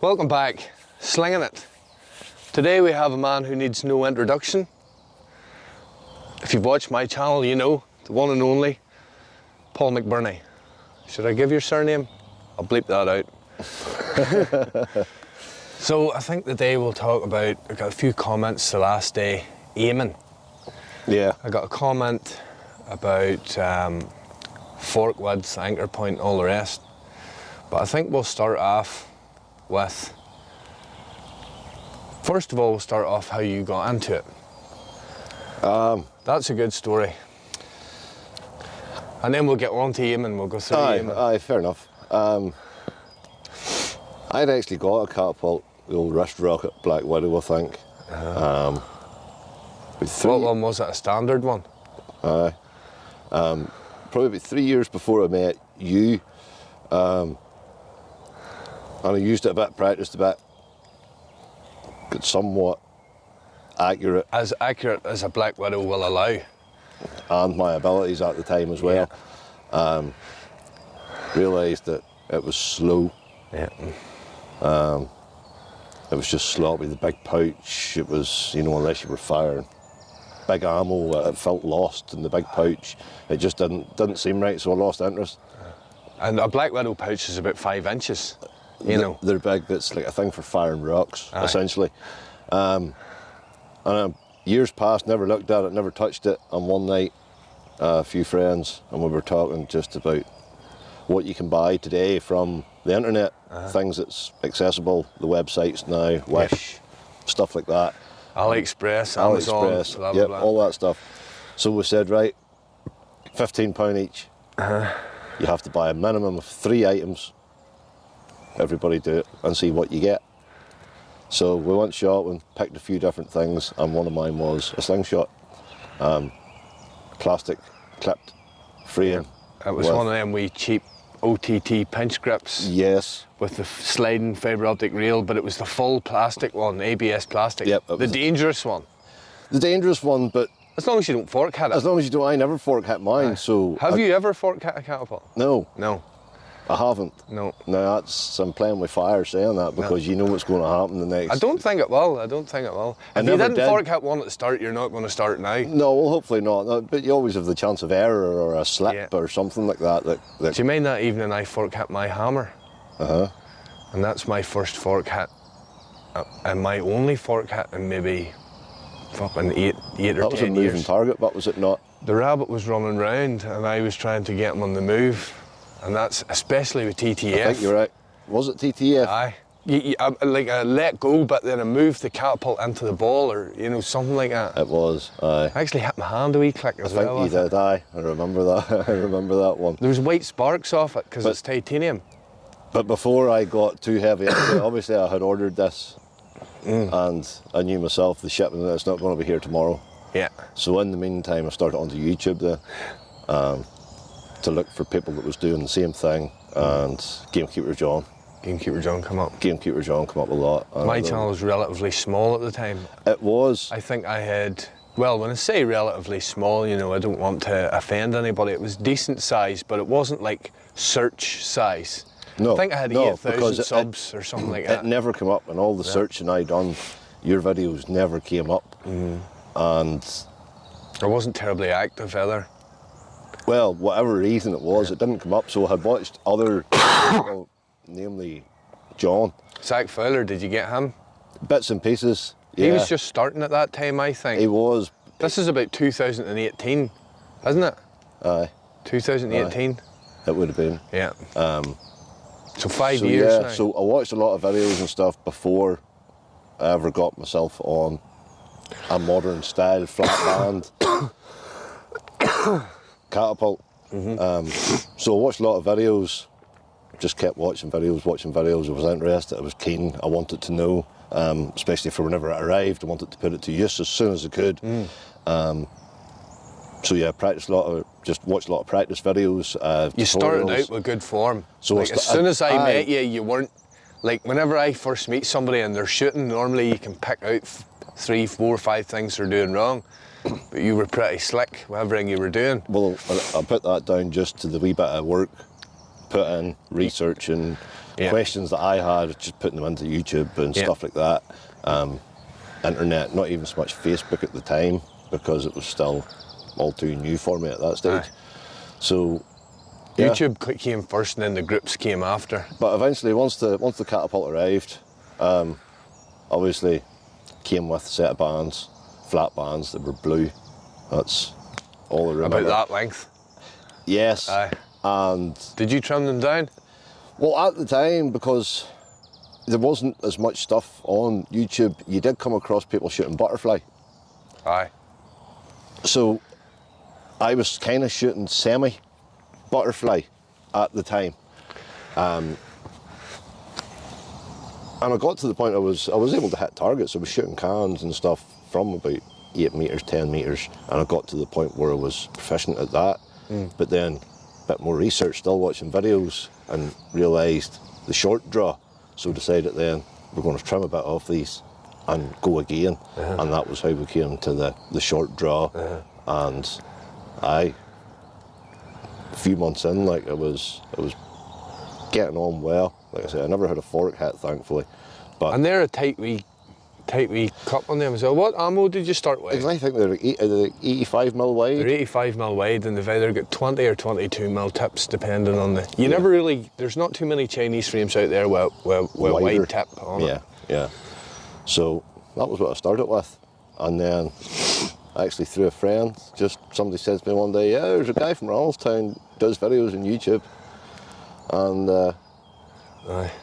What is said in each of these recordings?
Welcome back, Slinging It. Today we have a man who needs no introduction. If you've watched my channel, you know, the one and only Paul McBurney. Should I give your surname? I'll bleep that out. So I think today we'll talk about, I got a few comments the last day, aiming. Yeah. I got a comment about fork width, anchor point, all the rest. But I think we'll start off with, first of all, we'll start off how you got into it. That's a good story. And then we'll get on to aiming, we'll go through aiming. Aye, fair enough. I'd actually got a catapult, the old wrist rocket, Black Widow, I think. What one was it, a standard one? Aye. Probably about 3 years before I met you. And I used it a bit, practiced a bit. Got somewhat accurate. As accurate as a Black Widow will allow. And my abilities at the time as well. Yeah. Realised that it was slow. Yeah. It was just sloppy, the big pouch, it was, you know, unless you were firing big ammo, it felt lost in the big pouch. It just didn't seem right, so I lost interest. And a Black Widow pouch is about 5 inches, you know. They're big, it's like a thing for firing rocks, Aye. essentially. Years passed, never looked at it, never touched it, and one night, a few friends, and we were talking just about what you can buy today from the internet, things that's accessible, the websites now, Wish, stuff like that. AliExpress, Amazon, AliExpress, blah, blah, yep, blah. all that stuff. So we said, right, £15 each. You have to buy a minimum of 3 items. Everybody do it and see what you get. So we went shopping, picked a few different things, and one of mine was a Slingshot. Plastic, clipped, frame. It was one of them wee cheap OTT pinch grips. Yes. With the sliding fibre optic reel, but it was the full plastic one, ABS plastic. Yep. The dangerous one. The dangerous one, but As long as you don't fork hit it. as long as you don't, I never fork hit mine, so... Have you ever fork hit a catapult? No, No. I haven't. No. Now I'm playing with fire saying that because you know what's going to happen the next... I don't think it will. I don't think it will. I If you never didn't did. fork hit one at the start, you're not going to start now. No, well, hopefully not. No, but you always have the chance of error or a slip Yeah. or something like that. Do you mind that evening I fork hit my hammer? And that's my first fork hit. And my only fork hit in maybe fucking eight or 10 years. That was a moving target, but was it not? The rabbit was running round and I was trying to get him on the move. And that's especially with TTF. I think you're right. Was it TTF? Aye. Like I let go, but then I moved the catapult into the ball, or you know, something like that. It was, aye. I actually hit my hand a wee click as well. I think you did, aye. I remember that. I remember that one. There was white sparks off it because it's titanium. But before I got too heavy into it, obviously I had ordered this, and I knew myself the shipment it's not going to be here tomorrow. Yeah. So in the meantime, I started onto YouTube then to look for people that was doing the same thing, and Gamekeeper John. Gamekeeper John come up. Gamekeeper John come up a lot. My channel was relatively small at the time. It was. I think I had, well, when I say relatively small, you know, I don't want to offend anybody. It was decent size, but it wasn't like search size. No, I think I had no, 8,000 because subs or something like that. It never came up, and all the searching I done, your videos never came up. And I wasn't terribly active either. well, whatever reason it was, it didn't come up. So I had watched other people, namely John. Zach Fowler, did you get him? Bits and pieces. Yeah. He was just starting at that time, I think. He was. This is about 2018, isn't it? Aye. 2018. It would have been. Yeah. So 5 So years yeah, now. so I watched a lot of videos and stuff before I ever got myself on a modern style flat band catapult. So I watched a lot of videos, just kept watching videos. I was interested, I was keen, I wanted to know, especially for whenever it arrived, I wanted to put it to use as soon as I could. So yeah, watched a lot of practice videos. You started tutorials. out with good form. So like, as soon as I met you, you weren't, like whenever I first meet somebody and they're shooting, normally you can pick out 3, 4, 5 things they're doing wrong. But you were pretty slick with everything you were doing. Well, I put that down just to the wee bit of work, put in, research and questions that I had, just putting them into YouTube and stuff like that. Internet, not even so much Facebook at the time, because it was still all too new for me at that stage. So YouTube came first and then the groups came after. But eventually, once the Catapult arrived, obviously came with a set of bands, flat bands that were blue. That's all I remember. About that length? Yes. Aye. And did you trim them down? Well, at the time, because there wasn't as much stuff on YouTube, you did come across people shooting butterfly. Aye. So I was kind of shooting semi-butterfly at the time. And I got to the point I was able to hit targets. I was shooting cans and stuff from about 8 metres, 10 metres, and I got to the point where I was proficient at that. But then a bit more research, still watching videos, and realised the short draw. So decided then we're going to trim a bit off these and go again. And that was how we came to the short draw. And a few months in, like I was getting on well. Like I said, I never had a fork hit, thankfully. But and they're a tight wee cup on them as well. What ammo did you start with? I think they're 85mm wide. They're 85mm wide, and they've either got 20 or 22mm tips, depending on the. You never really. There's not too many Chinese frames out there with wide tip on it. Yeah. So that was what I started with, and then actually through a friend, just somebody said to me one day, "Yeah, there's a guy from Ronaldstown does videos on YouTube," and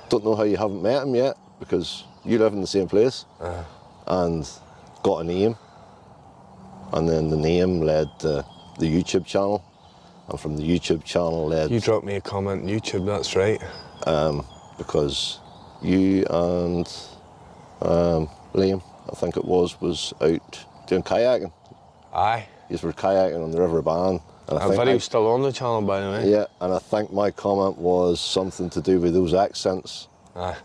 don't know how you haven't met him yet, because you live in the same place, and got a name, and then the name led the YouTube channel, and from the YouTube channel led... You dropped me a comment on YouTube, that's right. Because you and Liam, I think it was out doing kayaking. Aye. You were kayaking on the River Bann. And I think video's still on the channel, by the way. Yeah, and I think my comment was something to do with those accents.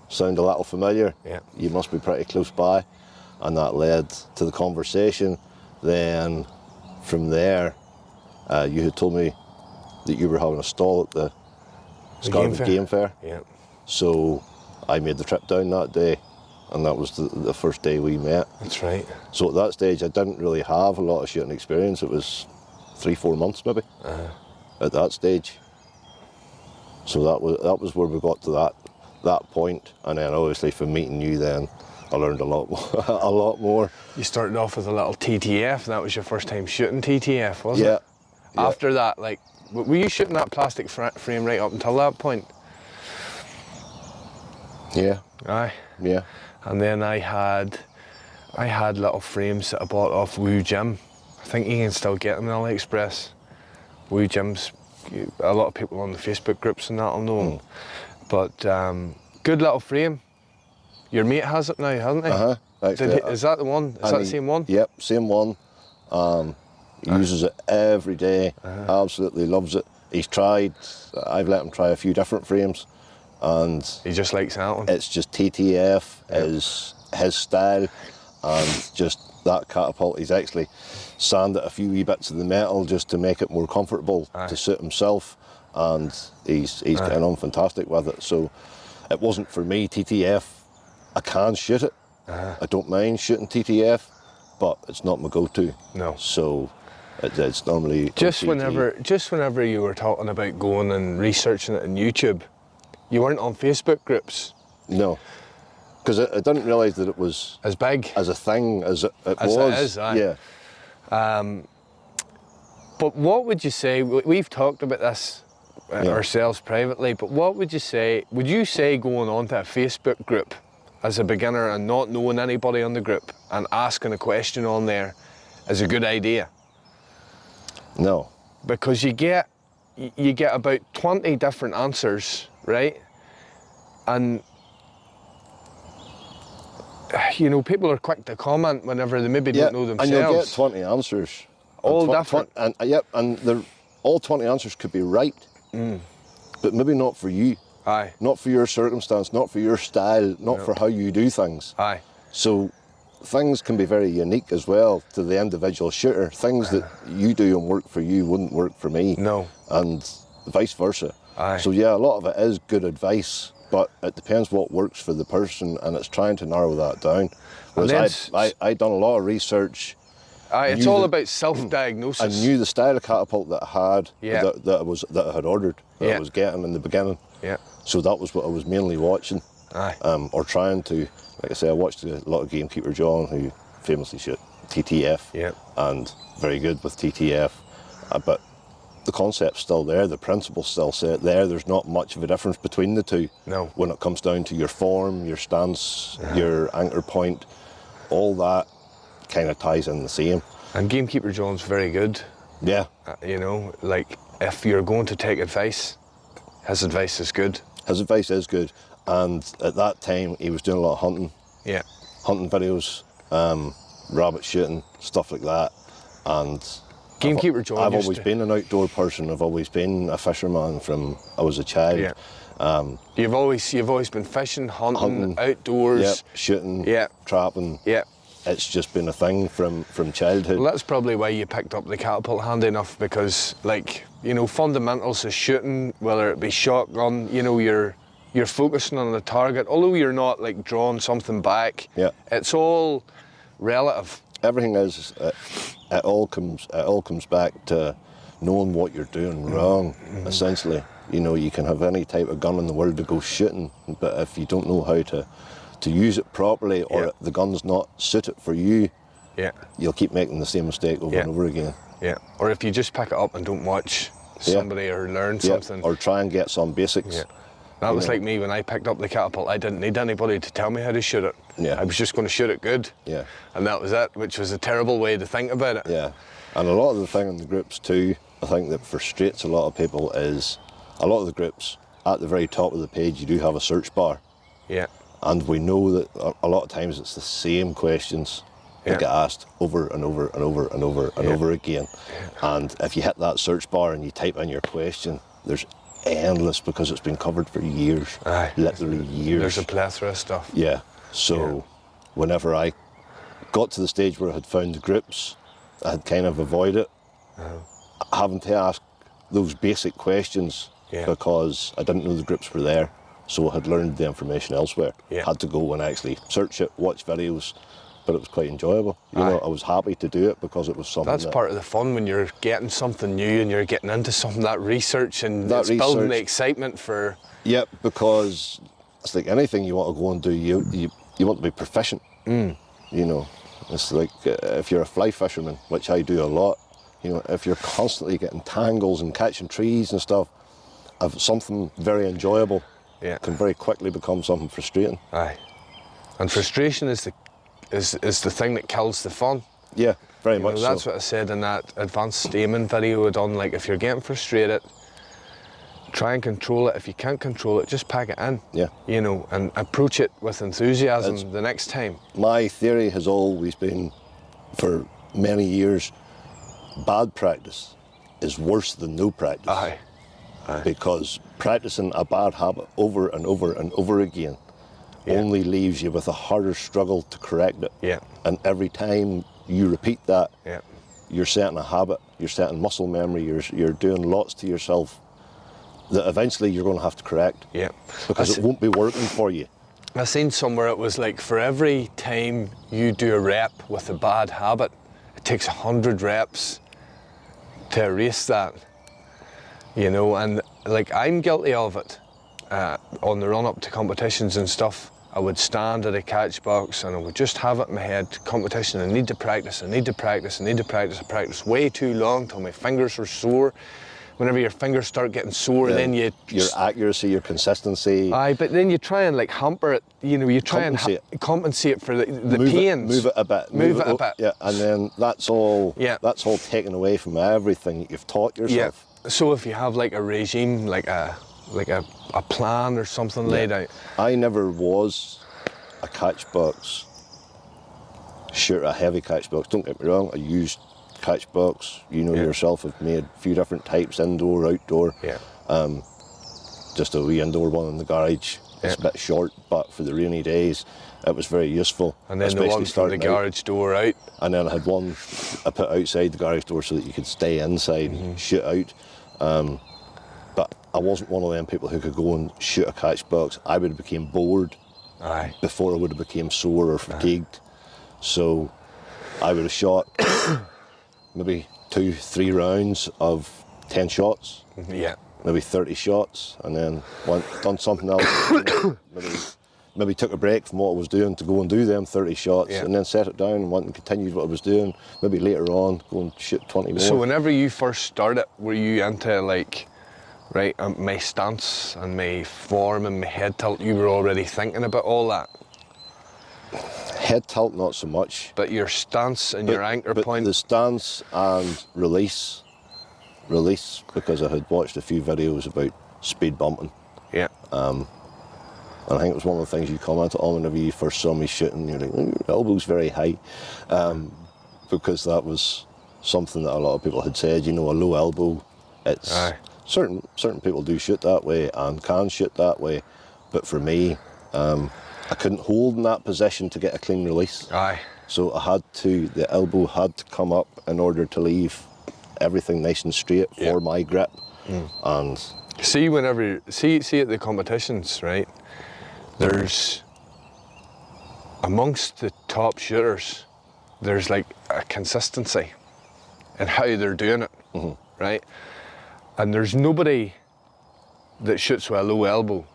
Sound a little familiar. Yeah. You must be pretty close by. And that led to the conversation. Then from there, you had told me that you were having a stall at the Scarlet Game Fair. Yeah. So I made the trip down that day, and that was the first day we met. That's right. So at that stage, I didn't really have a lot of shooting experience. It was 3-4 months maybe at that stage. So that was where we got to that point, and then obviously from meeting you, then I learned a lot more. You started off with a little TTF, and that was your first time shooting TTF, wasn't it? Yeah. After that, like, were you shooting that plastic frame right up until that point? Yeah. Aye. Yeah. And then I had little frames that I bought off Woo Gym. I think you can still get them in AliExpress. Woo Gyms, a lot of people on the Facebook groups and that will know them. But good little frame. Your mate has it now, hasn't he? Is that the one? Is that the same one? Yep, same one. He uses it every day. Absolutely loves it. He's tried. I've let him try a few different frames, and he just likes that one. It's just TTF is his style, and just that Catapult. He's actually sanded a few wee bits of the metal just to make it more comfortable to suit himself, and he's getting on fantastic with it. So it wasn't for me. TTF, I can shoot it. I don't mind shooting TTF, but it's not my go-to. No. So it's normally just whenever you were talking about going and researching it on YouTube, you weren't on Facebook groups. No, because I didn't realise that it was as big as a thing as it was. It is, aye. Yeah. But what would you say? We've talked about this ourselves privately. But what would you say? Would you say going on to a Facebook group as a beginner and not knowing anybody on the group and asking a question on there is a good idea? No. Because you get about 20 different answers, right? And you know, people are quick to comment whenever they maybe don't know themselves. And you'll get 20 answers. All different. And all 20 answers could be right, but maybe not for you. Aye. Not for your circumstance, not for your style, not for how you do things. Aye. So things can be very unique as well to the individual shooter. Things that you do and work for you wouldn't work for me. No. And vice versa. Aye. So yeah, a lot of it is good advice, but it depends what works for the person, and it's trying to narrow that down. Whereas I done a lot of research. It's all about self-diagnosis. I knew the style of catapult that I had, that I had ordered, that I was getting in the beginning. Yeah. So that was what I was mainly watching. Aye. Or trying to, like I say, I watched a lot of Gamekeeper John, who famously shot TTF. Yeah. And very good with TTF. But the concept's still there, the principle's still set there. There's not much of a difference between the two. No. When it comes down to your form, your stance, your anchor point, all that kind of ties in the same. And Gamekeeper John's very good. Yeah. You know, like if you're going to take advice, his advice is good. His advice is good. And at that time, he was doing a lot of hunting. Yeah. Hunting videos, rabbit shooting, stuff like that. And Gamekeeper John. I've always been an outdoor person. I've always been a fisherman from I was a child. Yeah. You've always been fishing, hunting, outdoors. Yep, shooting, trapping. Yeah. It's just been a thing from childhood. Well, that's probably why you picked up the catapult handy enough, because, like, you know, fundamentals of shooting, whether it be shotgun, you know, you're focusing on the target. Although you're not like drawing something back. Yeah. It's all relative. Everything is. It all comes back to knowing what you're doing wrong. Essentially, you know, you can have any type of gun in the world to go shooting, but if you don't know how to use it properly, or the gun's not suited for you, you'll keep making the same mistake over and over again. Yeah. Or if you just pick it up and don't watch somebody or learn something. Or try and get some basics. Yeah. That was like me when I picked up the catapult. I didn't need anybody to tell me how to shoot it. Yeah. I was just going to shoot it good. Yeah. And that was it, which was a terrible way to think about it. Yeah. And a lot of the thing in the groups too, I think that frustrates a lot of people is, a lot of the groups, at the very top of the page, you do have a search bar. Yeah. And we know that a lot of times it's the same questions that get asked over and over and over and over and over again. And if you hit that search bar and you type in your question, there's endless, because it's been covered for years. Literally years. There's a plethora of stuff. Yeah. So whenever I got to the stage where I had found the groups, I had kind of avoided having to ask those basic questions because I didn't know the groups were there. So I had learned the information elsewhere. Had to go and actually search it, watch videos, but it was quite enjoyable. You know, I was happy to do it because it was something That's part of the fun when you're getting something new and you're getting into something, that research, and it's building the excitement for... Yeah, because it's like anything you want to go and do, you want to be proficient. You know, it's like if you're a fly fisherman, which I do a lot, you know, if you're constantly getting tangles and catching trees and stuff, of something very enjoyable can very quickly become something frustrating. And frustration is the thing that kills the fun. Yeah, very much so. That's what I said in that advanced aiming video I done. Like, if you're getting frustrated, try and control it. If you can't control it, just pack it in. Yeah. You know, and approach it with enthusiasm the next time. My theory has always been, for many years, bad practice is worse than no practice. Aye. Because practicing a bad habit over and over and over again only leaves you with a harder struggle to correct it. Yeah. And every time you repeat that, you're setting a habit, you're setting muscle memory, you're doing lots to yourself that eventually you're going to have to correct. Yeah. Because it won't be working for you. I seen somewhere it was like, for every time you do a rep with a bad habit, it takes 100 reps to erase that. You know, and like, I'm guilty of it. On the run up to competitions and stuff, I would stand at a catch box and I would just have it in my head, competition, I need to practice, I need to practice, I need to practice. I practiced way too long till my fingers were sore. Whenever your fingers start getting sore, then your accuracy, your consistency. Aye, but then you try and like hamper it, you know, you try and compensate for the pains. Move it a bit. Move it a bit. Yeah, and then that's all taken away from everything that you've taught yourself. Yeah. So if you have like a regime, like a plan or something laid out. I never was a catch box shooter, a heavy catch box. Don't get me wrong, I used catch box, you know yourself, have made a few different types, indoor, outdoor. Yeah. Just a wee indoor one in the garage. It's a bit short, but for the rainy days, it was very useful. And then the one from the garage door out. And then I had one I put outside the garage door so that you could stay inside and shoot out. But I wasn't one of them people who could go and shoot a catch box. I would have became bored Aye. before I would have became sore or fatigued. So I would have shot maybe 2-3 rounds of 10 shots. Yeah. Maybe 30 shots, and then done something else. maybe took a break from what I was doing to go and do them 30 shots, Yeah. and then set it down and went and continued what I was doing. Maybe later on, go and shoot 20 more. So whenever you first started, were you into like, right, my stance and my form and my head tilt, you were already thinking about all that? Head tilt, not so much. But your stance and your anchor point? The stance and release, because I had watched a few videos about speed bumping. Yeah. And I think it was one of the things you commented on whenever you first saw me shooting. You're like, your elbow's very high. Because that was something that a lot of people had said, you know, a low elbow. It's certain people do shoot that way and can shoot that way. But for me, I couldn't hold in that position to get a clean release. Aye. So the elbow had to come up in order to leave everything nice and straight for my grip. And see at the competitions, right? There's amongst the top shooters, there's like a consistency in how they're doing it, right? And there's nobody that shoots with a low elbow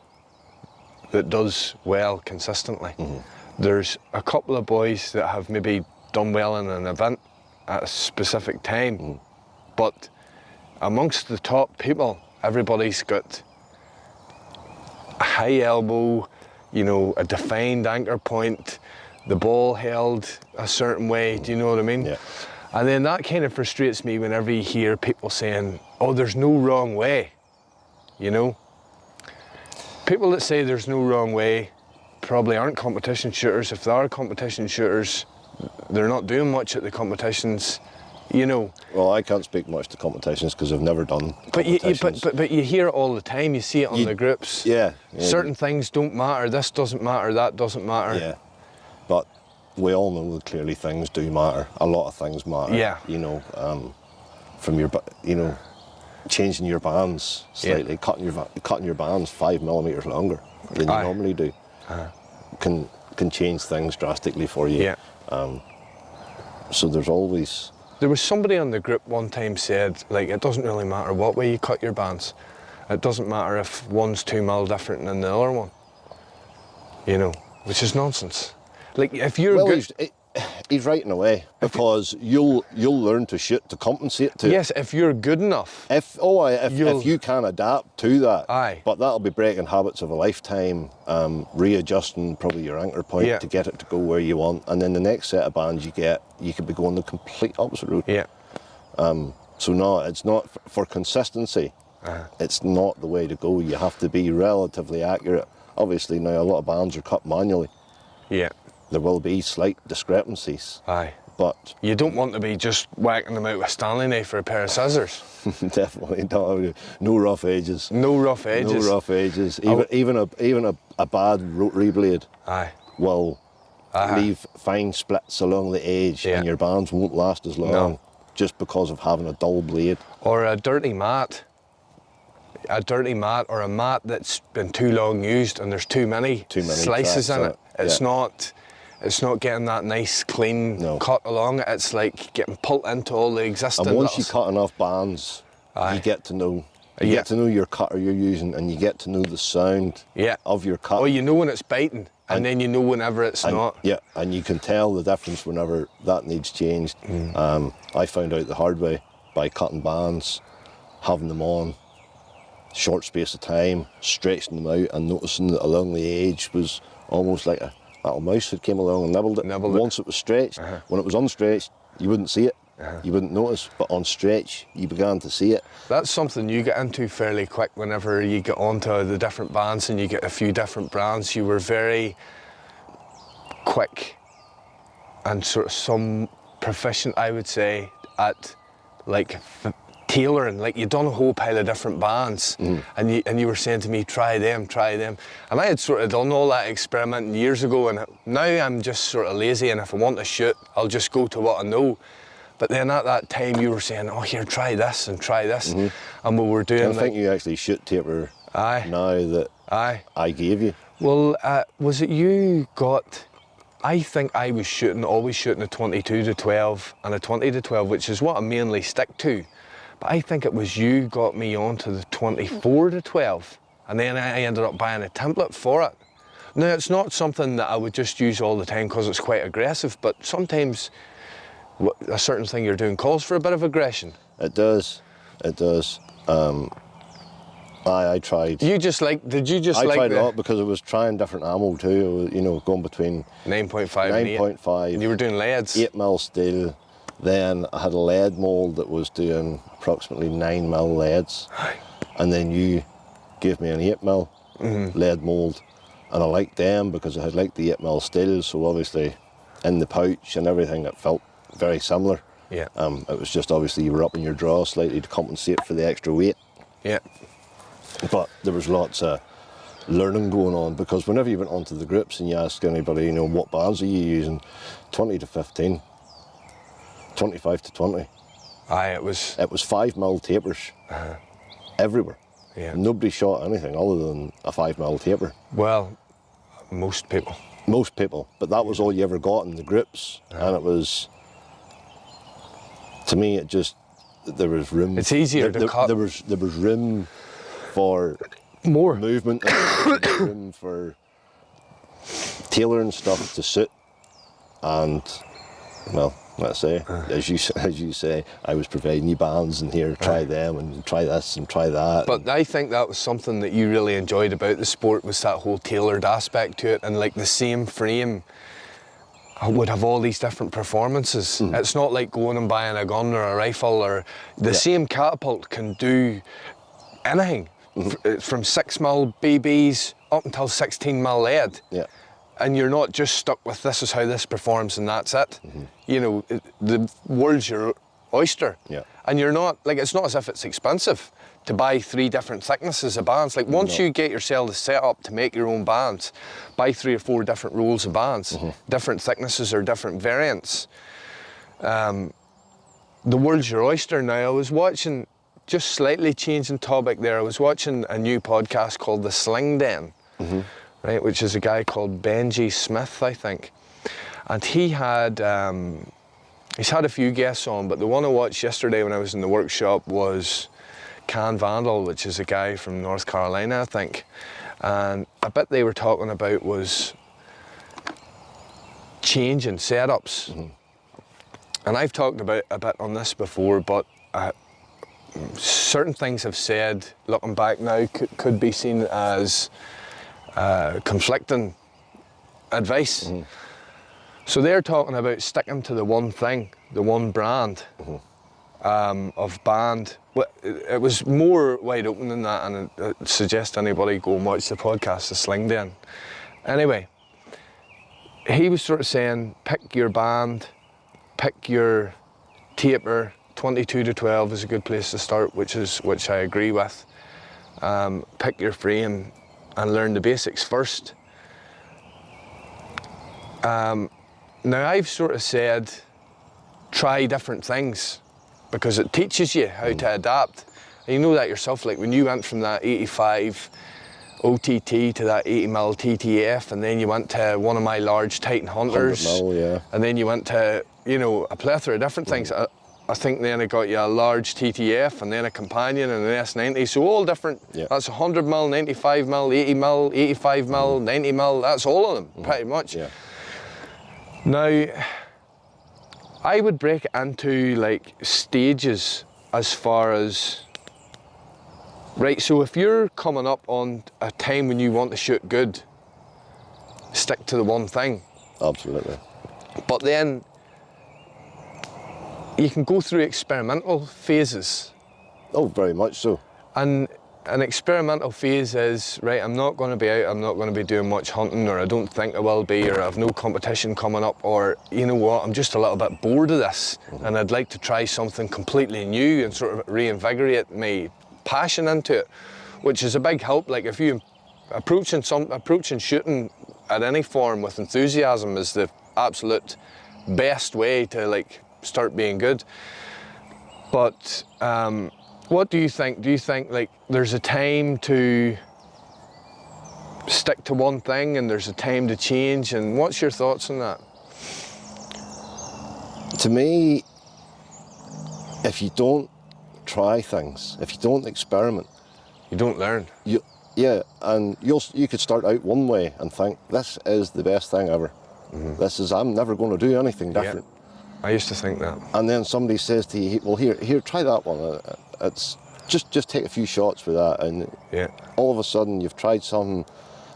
that does well consistently. There's a couple of boys that have maybe done well in an event at a specific time, but amongst the top people, everybody's got a high elbow, you know, a defined anchor point, the ball held a certain way, do you know what I mean? Yeah. And then that kind of frustrates me whenever you hear people saying, oh, there's no wrong way, you know? People that say there's no wrong way probably aren't competition shooters. If they are competition shooters, they're not doing much at the competitions, you know. Well, I can't speak much to competitions because I've never done competitions. But you hear it all the time. You see it on the groups. Yeah. Certain things don't matter. This doesn't matter. That doesn't matter. Yeah. But we all know that clearly things do matter. A lot of things matter. Yeah. You know, from your, you know, changing your bands slightly, cutting your bands 5 millimeters longer than you normally do, can change things drastically for you. Yeah. So there's always. There was somebody on the group one time said, like, it doesn't really matter what way you cut your bands. It doesn't matter if one's 2 mil different than the other one. You know, which is nonsense. Like, if you're good. He's right in a way, because you'll learn to shoot to compensate to. Yes, if you're good enough. If you can adapt to that. Aye. But that'll be breaking habits of a lifetime, readjusting probably your anchor point to get it to go where you want, and then the next set of bands you get, you could be going the complete opposite route. Yeah. So no, it's not for consistency. It's not the way to go. You have to be relatively accurate. Obviously now a lot of bands are cut manually. Yeah. There will be slight discrepancies. Aye. But you don't want to be just whacking them out with a Stanley knife or a pair of scissors. Definitely not. No rough edges. No rough edges. No rough edges. Even a bad rotary blade will leave fine splits along the edge, and your bands won't last as long just because of having a dull blade. Or a dirty mat. A dirty mat, or a mat that's been too long used and there's too many slices in it. It's not getting that nice clean cut along it. It's like getting pulled into all the existing. And once you cut enough bands, you get to know. You get to know your cutter you're using, and you get to know the sound of your cut. Well, you know when it's biting, and then you know whenever it's not. Yeah, and you can tell the difference whenever that needs changed. I found out the hard way by cutting bands, having them on short space of time, stretching them out, and noticing that along the edge was almost like a little mouse that came along and nibbled it. Once it was stretched, when it was unstretched, you wouldn't see it. You wouldn't notice, but on stretch, you began to see it. That's something you get into fairly quick whenever you get onto the different bands and you get a few different brands. You were very quick and sort of some proficient, I would say, at like tailoring. Like, you'd done a whole pile of different bands, and you were saying to me, try them, and I had sort of done all that experimenting years ago, and now I'm just sort of lazy, and if I want to shoot, I'll just go to what I know. But then at that time you were saying, oh, here, try this and try this. And we were doing I think you actually shoot taper now that I gave you. Well, was it you got... I think I was always shooting a 22 to 12 and a 20 to 12, which is what I mainly stick to. But I think it was you got me onto the 24 to 12. And then I ended up buying a template for it. Now, it's not something that I would just use all the time because it's quite aggressive, but sometimes a certain thing you're doing calls for a bit of aggression. It does. It does. I tried. Did you just like I tried a lot because I was trying different ammo too, you know, going between 9.5 and 9.5. And you were doing leads. 8mm steel. Then I had a lead mould that was doing approximately 9mm leads. And then you gave me an 8mm lead mould. And I liked them because I had liked the 8mm steel, so obviously in the pouch and everything it felt very similar. Yeah. It was just obviously you were upping your draw slightly to compensate for the extra weight. Yeah. But there was lots of learning going on because whenever you went onto the grips and you asked anybody, you know, what bands are you using? 20 to 15, 25 to 20. Aye, it was 5mm tapers everywhere. Yeah. Nobody shot anything other than a 5mm taper. Well, most people. Most people, but that was all you ever got in the grips, and it was, to me, it just, there was room. It's easier to cut. There was room for more movement, and room for tailoring stuff to suit, and well, let's say, as you say, I was providing you bands and here, try them and try this and try that. But I think that was something that you really enjoyed about the sport, was that whole tailored aspect to it, and like the same frame would have all these different performances. It's not like going and buying a gun or a rifle, or the same catapult can do anything from 6mm BBs up until 16mm lead. Yeah. And you're not just stuck with this is how this performs and that's it. You know, the world's your oyster. Yeah. And you're not, like, it's not as if it's expensive to buy 3 different thicknesses of bands. Like, once you get yourself the setup to make your own bands, buy 3 or 4 different rolls of bands, different thicknesses or different variants. The world's your oyster. Now, I was watching, just slightly changing topic there, I was watching a new podcast called the Sling'in. Right, which is a guy called Benji Smith, I think. And he had, he's had a few guests on, but the one I watched yesterday when I was in the workshop was Can Vandal, which is a guy from North Carolina, I think. And a bit they were talking about was changing setups. And I've talked about a bit on this before, but certain things I've said, looking back now, could be seen as conflicting advice. So they're talking about sticking to the one thing, the one brand of band. Well, it was more wide open than that, and I suggest anybody go and watch the podcast, the Sling'in. Anyway, he was sort of saying, pick your band, pick your taper. 22 to 12 is a good place to start, which I agree with. Pick your frame and learn the basics first. Now, I've sort of said, try different things, because it teaches you how to adapt. And you know that yourself, like when you went from that 85 OTT to that 80mm TTF, and then you went to one of my large Titan Hunters, 100mm, yeah. And then you went to, you know, a plethora of different things. I think then it got you a large TTF, and then a companion and an S90, so all different. That's 100mm, 95mm, 80mm, 85mm, 90mm, that's all of them, pretty much. Now, I would break it into like stages as far as, right, so if you're coming up on a time when you want to shoot good, stick to the one thing. Absolutely. But then, you can go through experimental phases. Oh, very much so. And an experimental phase is, right, I'm not going to be out, I'm not going to be doing much hunting, or I don't think I will be, or I have no competition coming up, or you know what, I'm just a little bit bored of this and I'd like to try something completely new and sort of reinvigorate my passion into it, which is a big help. Like if you approaching shooting at any form with enthusiasm is the absolute best way to like start being good. But what do you think? Do you think like there's a time to stick to one thing and there's a time to change? And what's your thoughts on that? To me, if you don't try things, if you don't experiment, you don't learn. And you could start out one way and think, this is the best thing ever. I'm never going to do anything different. I used to think that. And then somebody says to you, well, here, try that one. It's just take a few shots with that, and all of a sudden you've tried something,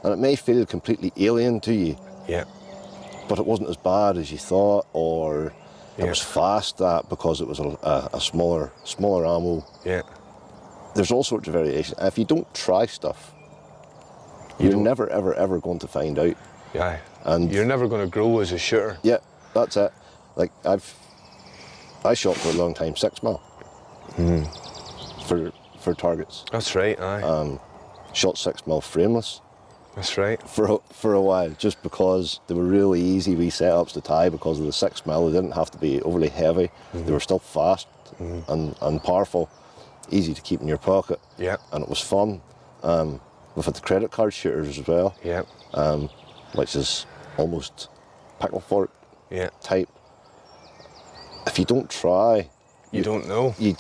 and it may feel completely alien to you. Yeah. But it wasn't as bad as you thought, or it was fast because it was a smaller ammo. Yeah. There's all sorts of variations. If you don't try stuff, you're never, ever, ever going to find out. Yeah. And you're never going to grow as a shooter. Yeah, that's it. Like I shot for a long time 6mm for targets. That's right. Aye. Shot 6mm frameless. That's right. For a while, just because they were really easy wee setups to tie because of the 6mm. They didn't have to be overly heavy. They were still fast and powerful, easy to keep in your pocket. Yeah. And it was fun. We've had the credit card shooters as well. Yeah. Which is almost pickle fork type. If you don't try, you don't know. You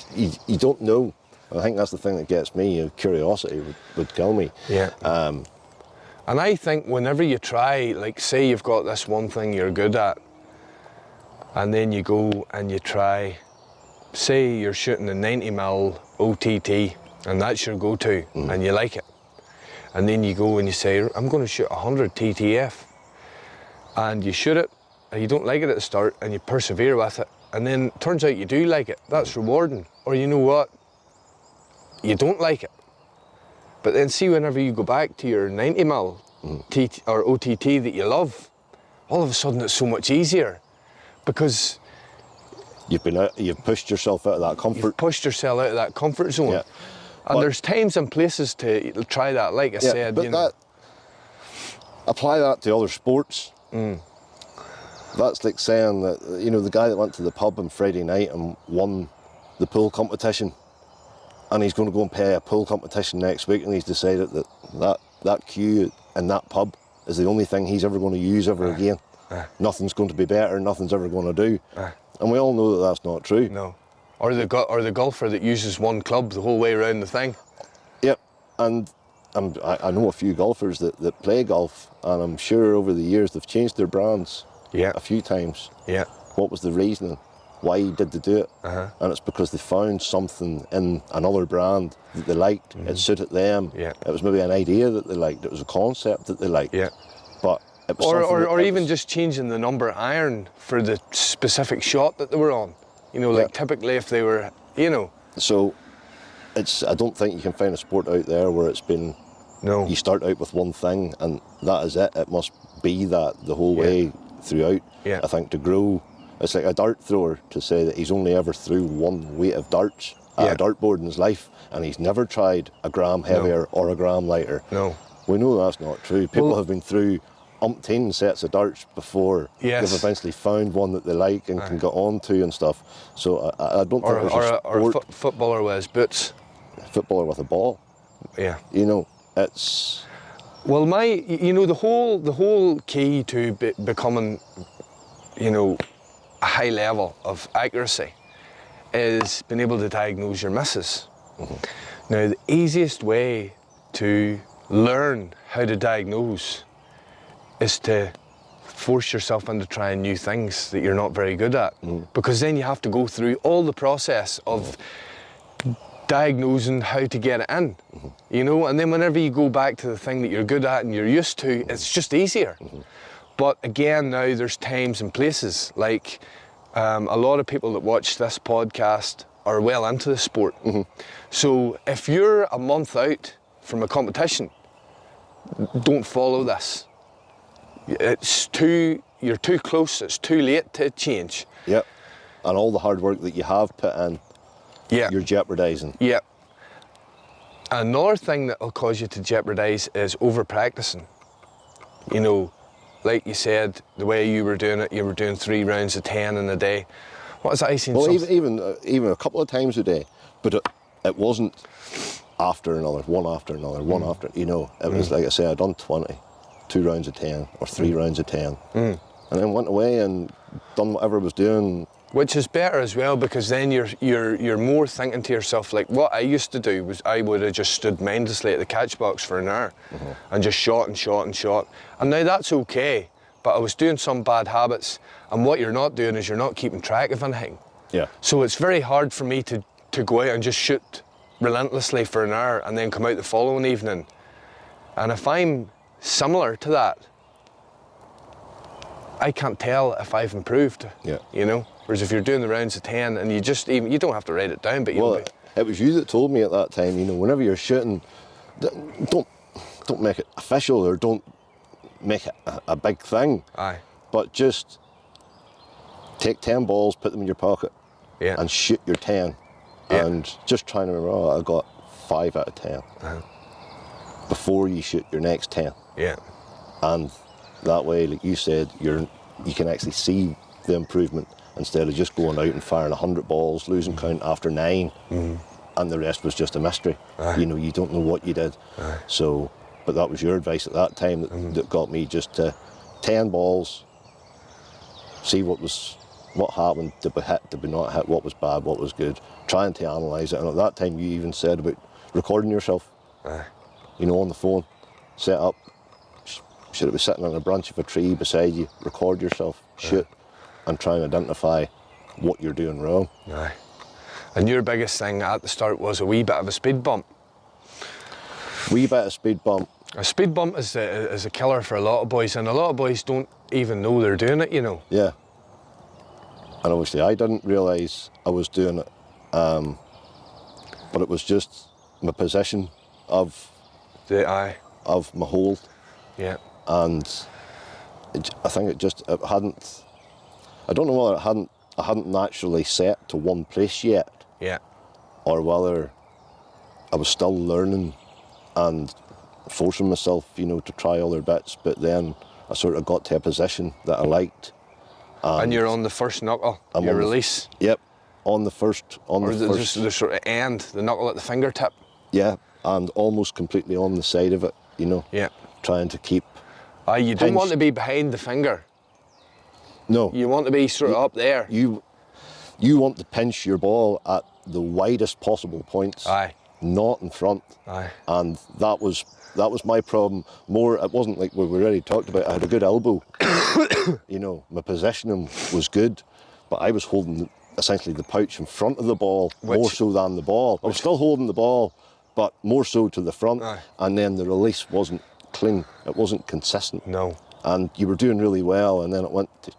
don't know. I think that's the thing that gets me. Curiosity would kill me. Yeah. And I think whenever you try, like say you've got this one thing you're good at, and then you go and you try, say you're shooting a 90mm OTT, and that's your go-to, and you like it. And then you go and you say, I'm going to shoot 100 TTF. And you shoot it, and you don't like it at the start, and you persevere with it. And then it turns out you do like it. That's rewarding. Or you know what? You don't like it. But then see, whenever you go back to your 90mm TT or OTT that you love, all of a sudden it's so much easier. Because you've pushed yourself out of that comfort. You've pushed yourself out of that comfort zone. Yeah. And there's times and places to try that, like I said. But apply that to other sports. That's like saying that, the guy that went to the pub on Friday night and won the pool competition, and he's going to go and play a pool competition next week, and he's decided that cue in that pub is the only thing he's ever going to use ever again. Nothing's going to be better, nothing's ever going to do. And we all know that that's not true. No. Or the golfer that uses one club the whole way around the thing. Yep. And I know a few golfers that play golf, and I'm sure over the years they've changed their brands a few times. Yeah. What was the reasoning? Why did they do it? And it's because they found something in another brand that they liked. It suited them. Yeah. It was maybe an idea that they liked. It was a concept that they liked. Yeah. But it was or even just changing the number iron for the specific shot that they were on. Like typically if they were, So I don't think you can find a sport out there where it's been, you start out with one thing and that is it. It must be that the whole way throughout. Yeah. I think to grow, it's like a dart thrower to say that he's only ever threw one weight of darts at a dartboard in his life, and he's never tried a gram heavier or a gram lighter. No. We know that's not true. People have been through umpteen sets of darts before they've eventually found one that they like and can get on to and stuff. So I don't think there's a sport. Or a footballer with his boots. A footballer with a ball. Yeah. It's... Well, the whole key to becoming, a high level of accuracy is being able to diagnose your misses. Now, the easiest way to learn how to diagnose is to force yourself into trying new things that you're not very good at. Because then you have to go through all the process of diagnosing how to get it in, and then whenever you go back to the thing that you're good at and you're used to, it's just easier. But again, now there's times and places, like a lot of people that watch this podcast are well into the sport. So if you're a month out from a competition, don't follow this. You're too close, it's too late to change. Yep. And all the hard work that you have put in, you're jeopardising. Yep. Another thing that will cause you to jeopardise is over-practising. Like you said, the way you were doing it, you were doing 3 rounds of 10 in a day. What is that? I seen Well, something. even a couple of times a day, but it wasn't after another, one after another, one after, you know. It was like I say, I'd done 20, 2 rounds of 10 or 3 rounds of 10, and then went away and done whatever I was doing. Which is better as well, because then you're more thinking to yourself, like what I used to do was I would have just stood mindlessly at the catch box for an hour and just shot and shot and shot. And now that's okay, but I was doing some bad habits, and what you're not doing is you're not keeping track of anything. Yeah. So it's very hard for me to go out and just shoot relentlessly for an hour and then come out the following evening. And if I'm similar to that, I can't tell if I've improved. Yeah. You know? Whereas if you're doing the rounds of 10 and you don't have to write it down, but Well, it was you that told me at that time, you know, whenever you're shooting, don't make it official or don't make it a big thing. Aye. But just take 10 balls, put them in your pocket, and shoot your 10. Yeah. And just trying to remember, I got 5 out of 10 before you shoot your next 10. Yeah. And that way, like you said, you can actually see the improvement instead of just going out and firing 100 balls, losing count after 9, and the rest was just a mystery. Aye. You know, you don't know what you did. Aye. So, but that was your advice at that time that got me just to 10 balls, see what happened, did we hit, did we not hit, what was bad, what was good, trying to analyse it. And at that time you even said about recording yourself. Aye. You know, on the phone, set up, should it be sitting on a branch of a tree beside you, record yourself, shoot, and try and identify what you're doing wrong. Aye. And your biggest thing at the start was a wee bit of a speed bump. Wee bit of speed bump. A speed bump is a killer for a lot of boys, and a lot of boys don't even know they're doing it, you know. Yeah. And obviously I didn't realise I was doing it, but it was just my position of my hold. Yeah. And I think it hadn't, I don't know whether I hadn't naturally set to one place yet. Yeah. Or whether I was still learning and forcing myself, you know, to try other bits, but then I sort of got to a position that I liked. And you're on the first knuckle, your release. Yep, on the first. Just the sort of end, the knuckle at the fingertip. Yeah, and almost completely on the side of it, you know. Yeah. Trying to keep. You don't want to be behind the finger. No. You want to be sort of up there. You want to pinch your ball at the widest possible points. Aye. Not in front. Aye. And that was my problem. More, it wasn't like we already talked about. I had a good elbow. You know, my positioning was good, but I was holding essentially the pouch in front of the ball more so than the ball. I was still holding the ball, but more so to the front. Aye. And then the release wasn't clean. It wasn't consistent. No. And you were doing really well, and then it went to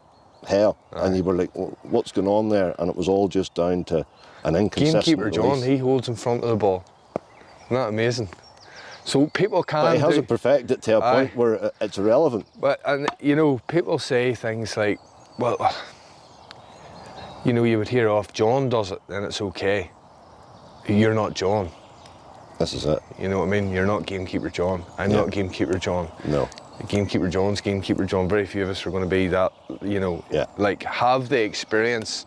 hell. Aye. And you were like, well, what's going on there? And it was all just down to an inconsistent Gamekeeper John, he holds in front of the ball. Isn't that amazing? So people can. But he hasn't perfected it to a point where it's irrelevant. But, and you know, people say things like, well, you know, you would hear, oh, if John does it, then it's okay. You're not John. This is it. You know what I mean? You're not Gamekeeper John. I'm not Gamekeeper John. No. Gamekeeper John's Gamekeeper John. Very few of us are going to be that, you know, like have the experience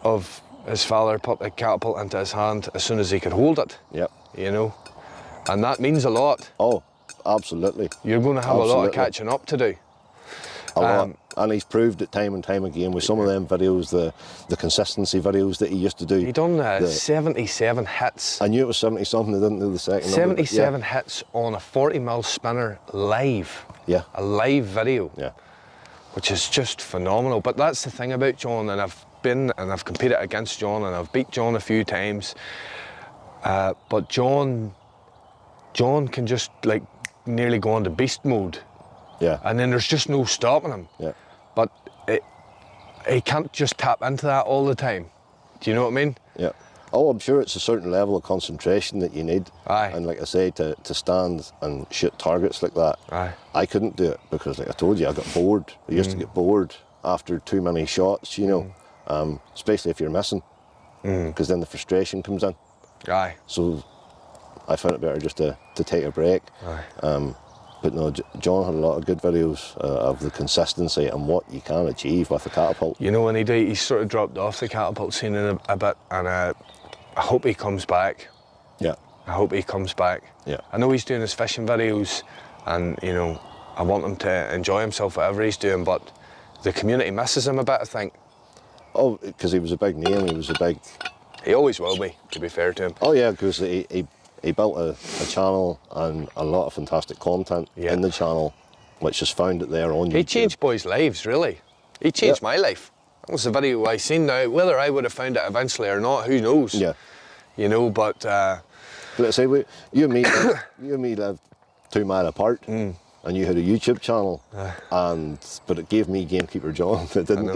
of his father put the catapult into his hand as soon as he could hold it. Yep. You know? And that means a lot. Oh, absolutely. You're going to have a lot of catching up to do. A lot. And he's proved it time and time again with some of them videos, the consistency videos that he used to do. He done 77 hits. I knew it was 70 something, I didn't know the second 77 number. hits on a 40mm spinner live. Yeah. A live video. Yeah. Which is just phenomenal. But that's the thing about John, and I've competed against John, and I've beat John a few times. But John can just like nearly go into beast mode. Yeah. And then there's just no stopping him. Yeah. But he can't just tap into that all the time. Do you know what I mean? Yeah. Oh, I'm sure it's a certain level of concentration that you need. Aye. And like I say, to stand and shoot targets like that, Aye. I couldn't do it because, like I told you, I got bored. I used to get bored after too many shots, you know, especially if you're missing, because then the frustration comes in. Aye. So I found it better just to take a break. Aye. But no, John had a lot of good videos of the consistency and what you can achieve with the Catapult. You know, when he sort of dropped off the Catapult scene in a bit, and I hope he comes back. Yeah. I hope he comes back. Yeah. I know he's doing his fishing videos, and you know, I want him to enjoy himself whatever he's doing, but the community misses him a bit, I think. Oh, because he was a big name, he was a big... He always will be, to be fair to him. Oh yeah, because he built a channel and a lot of fantastic content in the channel, which has found it there on YouTube. He changed boys' lives, really. He changed my life. That was the video I seen now. Whether I would have found it eventually or not, who knows? Yeah. You know, but... let's say, you and me live 2 mile apart, and you had a YouTube channel, but it gave me Gamekeeper John. It didn't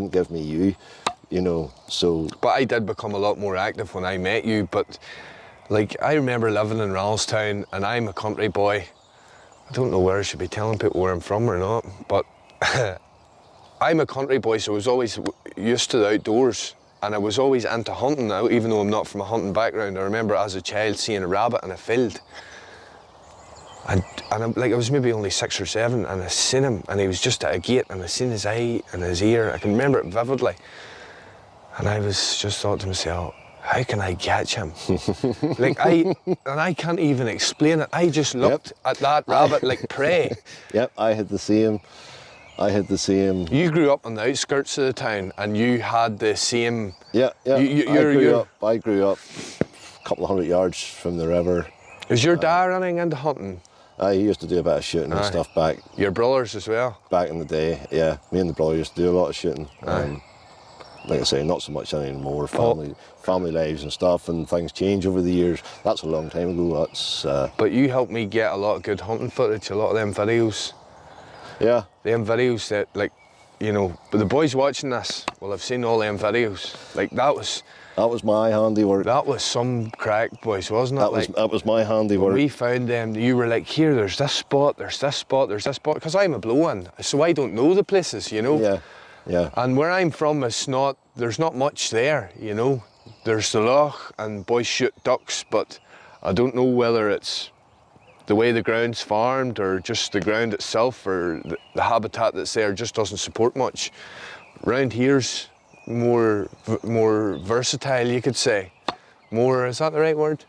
give me you, you know, so... But I did become a lot more active when I met you, but like, I remember living in Ralstown, and I'm a country boy. I don't know where I should be telling people where I'm from or not, but I'm a country boy, so I was always used to the outdoors, and I was always into hunting, even though I'm not from a hunting background. I remember as a child seeing a rabbit in a field, and I was maybe only 6 or 7, and I seen him, and he was just at a gate, and I seen his eye and his ear. I can remember it vividly, and I was just thought to myself, how can I catch him? I can't even explain it. I just looked at that rabbit like prey. Yep, I had the same. You grew up on the outskirts of the town, and you had the same. Yeah. I grew up a couple of 100 yards from the river. Was your dad running into hunting? He used to do a bit of shooting and stuff back. Your brothers as well? Back in the day, yeah. Me and the brother used to do a lot of shooting. Like I say, not so much anymore. Family lives and stuff, and things change over the years. That's a long time ago. That's. But you helped me get a lot of good hunting footage. A lot of them videos. Yeah. Them videos that, like, you know, but the boys watching this will have seen all them videos. Like that was my handiwork. That was some crack, boys, wasn't it? That was my handiwork. When we found them, you were like, here, there's this spot, there's this spot, there's this spot. Because I'm a blow-in, so I don't know the places, you know. Yeah. Yeah. And where I'm from, there's not much there, you know. There's the loch and boys shoot ducks, but I don't know whether it's the way the ground's farmed or just the ground itself, or the habitat that's there just doesn't support much. Round here's more versatile, you could say. More, is that the right word?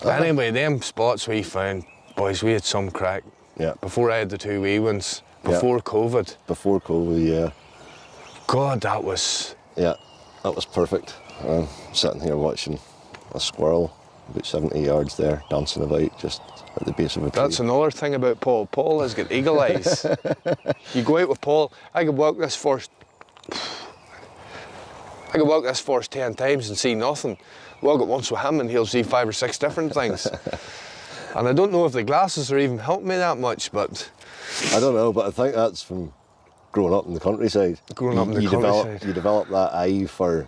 Anyway, them spots we found, boys, we had some crack. Yeah. Before I had the 2 wee ones. Before COVID. Before COVID, yeah. God, that was... Yeah, that was perfect. I'm sitting here watching a squirrel about 70 yards there, dancing about just at the base of a tree. That's another thing about Paul. Paul has got eagle eyes. You go out with Paul, I could walk this forest 10 times and see nothing. Walk it once with him and he'll see 5 or 6 different things. And I don't know if the glasses are even helping me that much, but... I don't know, but I think that's from growing up in the countryside. You develop that eye for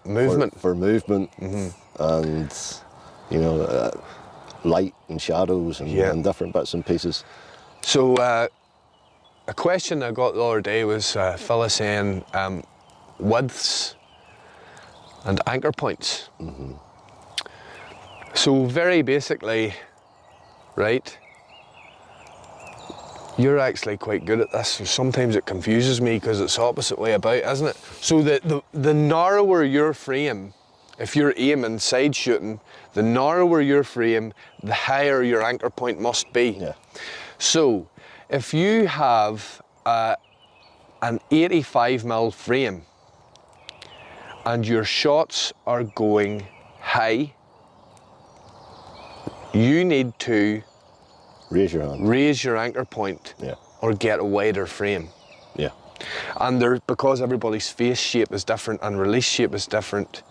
movement. For movement, and you know, light and shadows and different bits and pieces. So a question I got the other day was a fella saying widths and anchor points. So very basically, right? You're actually quite good at this, so sometimes it confuses me because it's the opposite way about, isn't it? So the narrower your frame, if you're aiming side shooting, the narrower your frame, the higher your anchor point must be. Yeah. So if you have an 85mm frame and your shots are going high, you need to raise your anchor point, or get a wider frame. Yeah. And because everybody's face shape is different and release shape is different,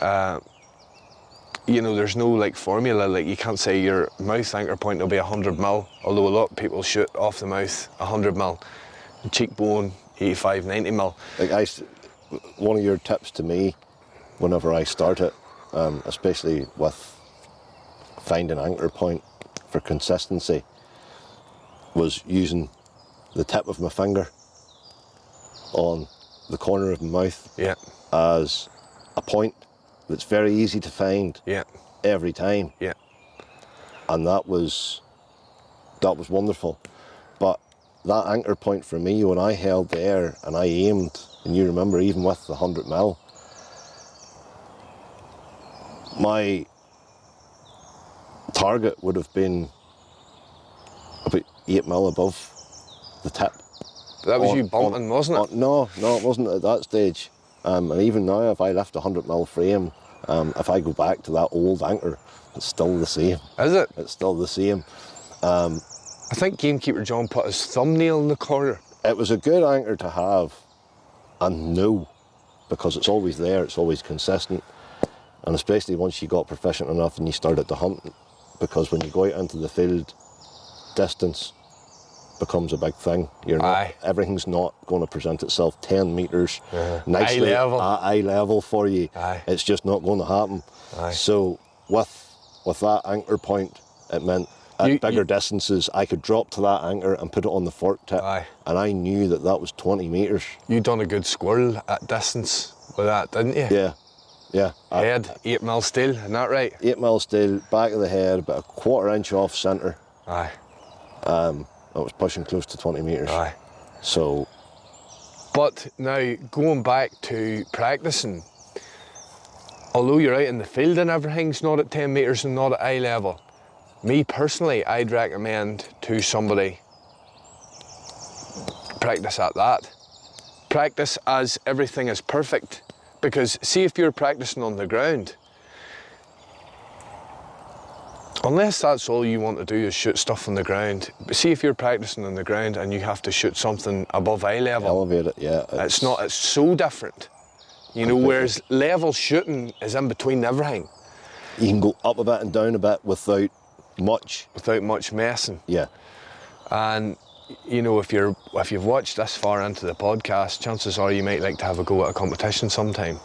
you know, there's no like formula. Like you can't say your mouth anchor point will be 100mm, although a lot of people shoot off the mouth 100mm, and cheekbone 85, 90mm. Like one of your tips to me, whenever I start it, especially with finding anchor point for consistency, was using the tip of my finger on the corner of my mouth as a point that's very easy to find every time. Yeah. And that was That was wonderful. But that anchor point for me, when I held there and I aimed, and you remember even with the 100 mil, my target would have been about 8 mil above the tip. That was you bumping, wasn't it? No, it wasn't at that stage. And even now, if I left a 100 mil frame, if I go back to that old anchor, it's still the same. Is it? It's still the same. I think Gamekeeper John put his thumbnail in the corner. It was a good anchor to have and know, because it's always there, it's always consistent. And especially once you got proficient enough and you started to hunt, because when you go out into the field, distance becomes a big thing. Everything's not going to present itself 10 metres nicely at eye level for you. It's just not going to happen. So with that anchor point, it meant at bigger distances I could drop to that anchor and put it on the fork tip, and I knew that that was 20 metres. You done a good squirrel at distance with that, didn't you? Yeah. Head, 8 mil steel, isn't that right? 8 mil steel, back of the head, about a 1/4 inch off centre. I was pushing close to 20 metres. So. But now, going back to practicing, although you're out in the field and everything's not at 10 metres and not at eye level, me personally, I'd recommend to somebody practice at that. Practice as everything is perfect. Because see, if you're practicing on the ground, unless that's all you want to do is shoot stuff on the ground, but see if you're practicing on the ground and you have to shoot something above eye level. Elevate it, yeah. It's so different. You know, whereas level shooting is in between everything. You can go up a bit and down a bit without much messing. Yeah. And you know, if you've watched this far into the podcast, chances are you might like to have a go at a competition sometime.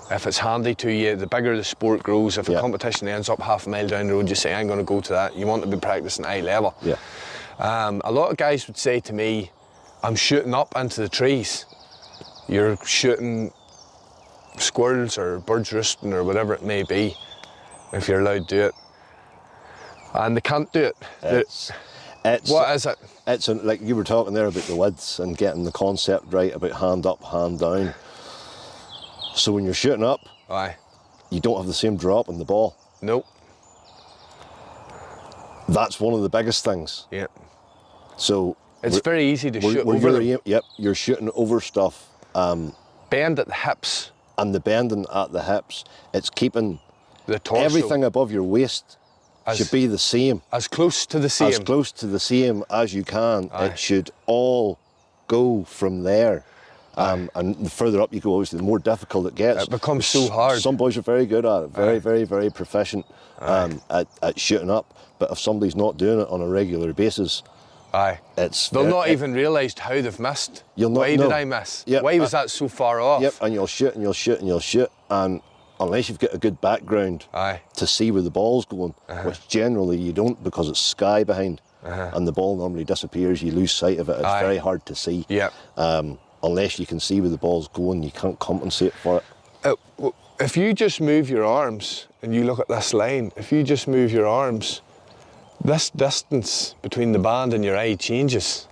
If it's handy to you, the bigger the sport grows. If a competition ends up half a mile down the road, you say, I'm going to go to that. You want to be practicing eye level. Yeah. A lot of guys would say to me, I'm shooting up into the trees. You're shooting squirrels or birds roosting or whatever it may be, if you're allowed to do it. And they can't do it. What is it? It's like you were talking there about the widths and getting the concept right about hand up, hand down. So when you're shooting up, you don't have the same drop in the ball. Nope. That's one of the biggest things. Yeah. So it's very easy to shoot over them. You're shooting over stuff. Bend at the hips. And the bending at the hips, it's keeping the torso. Everything above your waist should be the same. As close to the same. As close to the same as you can. It should all go from there. And the further up you go, obviously, the more difficult it gets. It becomes so hard. Some boys are very good at it, very proficient at shooting up. But if somebody's not doing it on a regular basis, they'll not even realise how they've missed. Why did I miss? Why was that so far off? Yep, and you'll shoot and you'll shoot and you'll shoot. And unless you've got a good background to see where the ball's going, which generally you don't because it's sky behind, and the ball normally disappears, you lose sight of it. It's very hard to see. Yep. Unless you can see where the ball's going, you can't compensate for it. If you just move your arms and you look at this line, if you just move your arms, this distance between the band and your eye changes.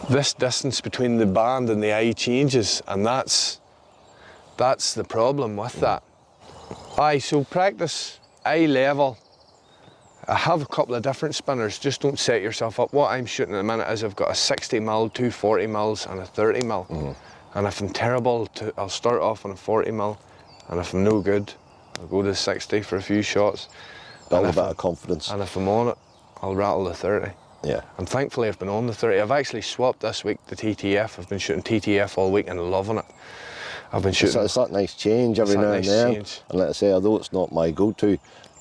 This distance between the band and the eye changes, and that's the problem with that. So practice eye level. I have a couple of different spinners, just don't set yourself up. What I'm shooting at the minute is I've got a 60 mil, 2 40 mils and a 30 mil. And if I'm terrible, I'll start off on a 40 mil, and if I'm no good, I'll go to 60 for a few shots. Build a bit of confidence. And if I'm on it, I'll rattle the 30. Yeah. And thankfully I've been on the 30. I've actually swapped this week to TTF. I've been shooting TTF all week and loving it. I've been shooting. It's that nice change every now and then. And like I say, although it's not my go-to,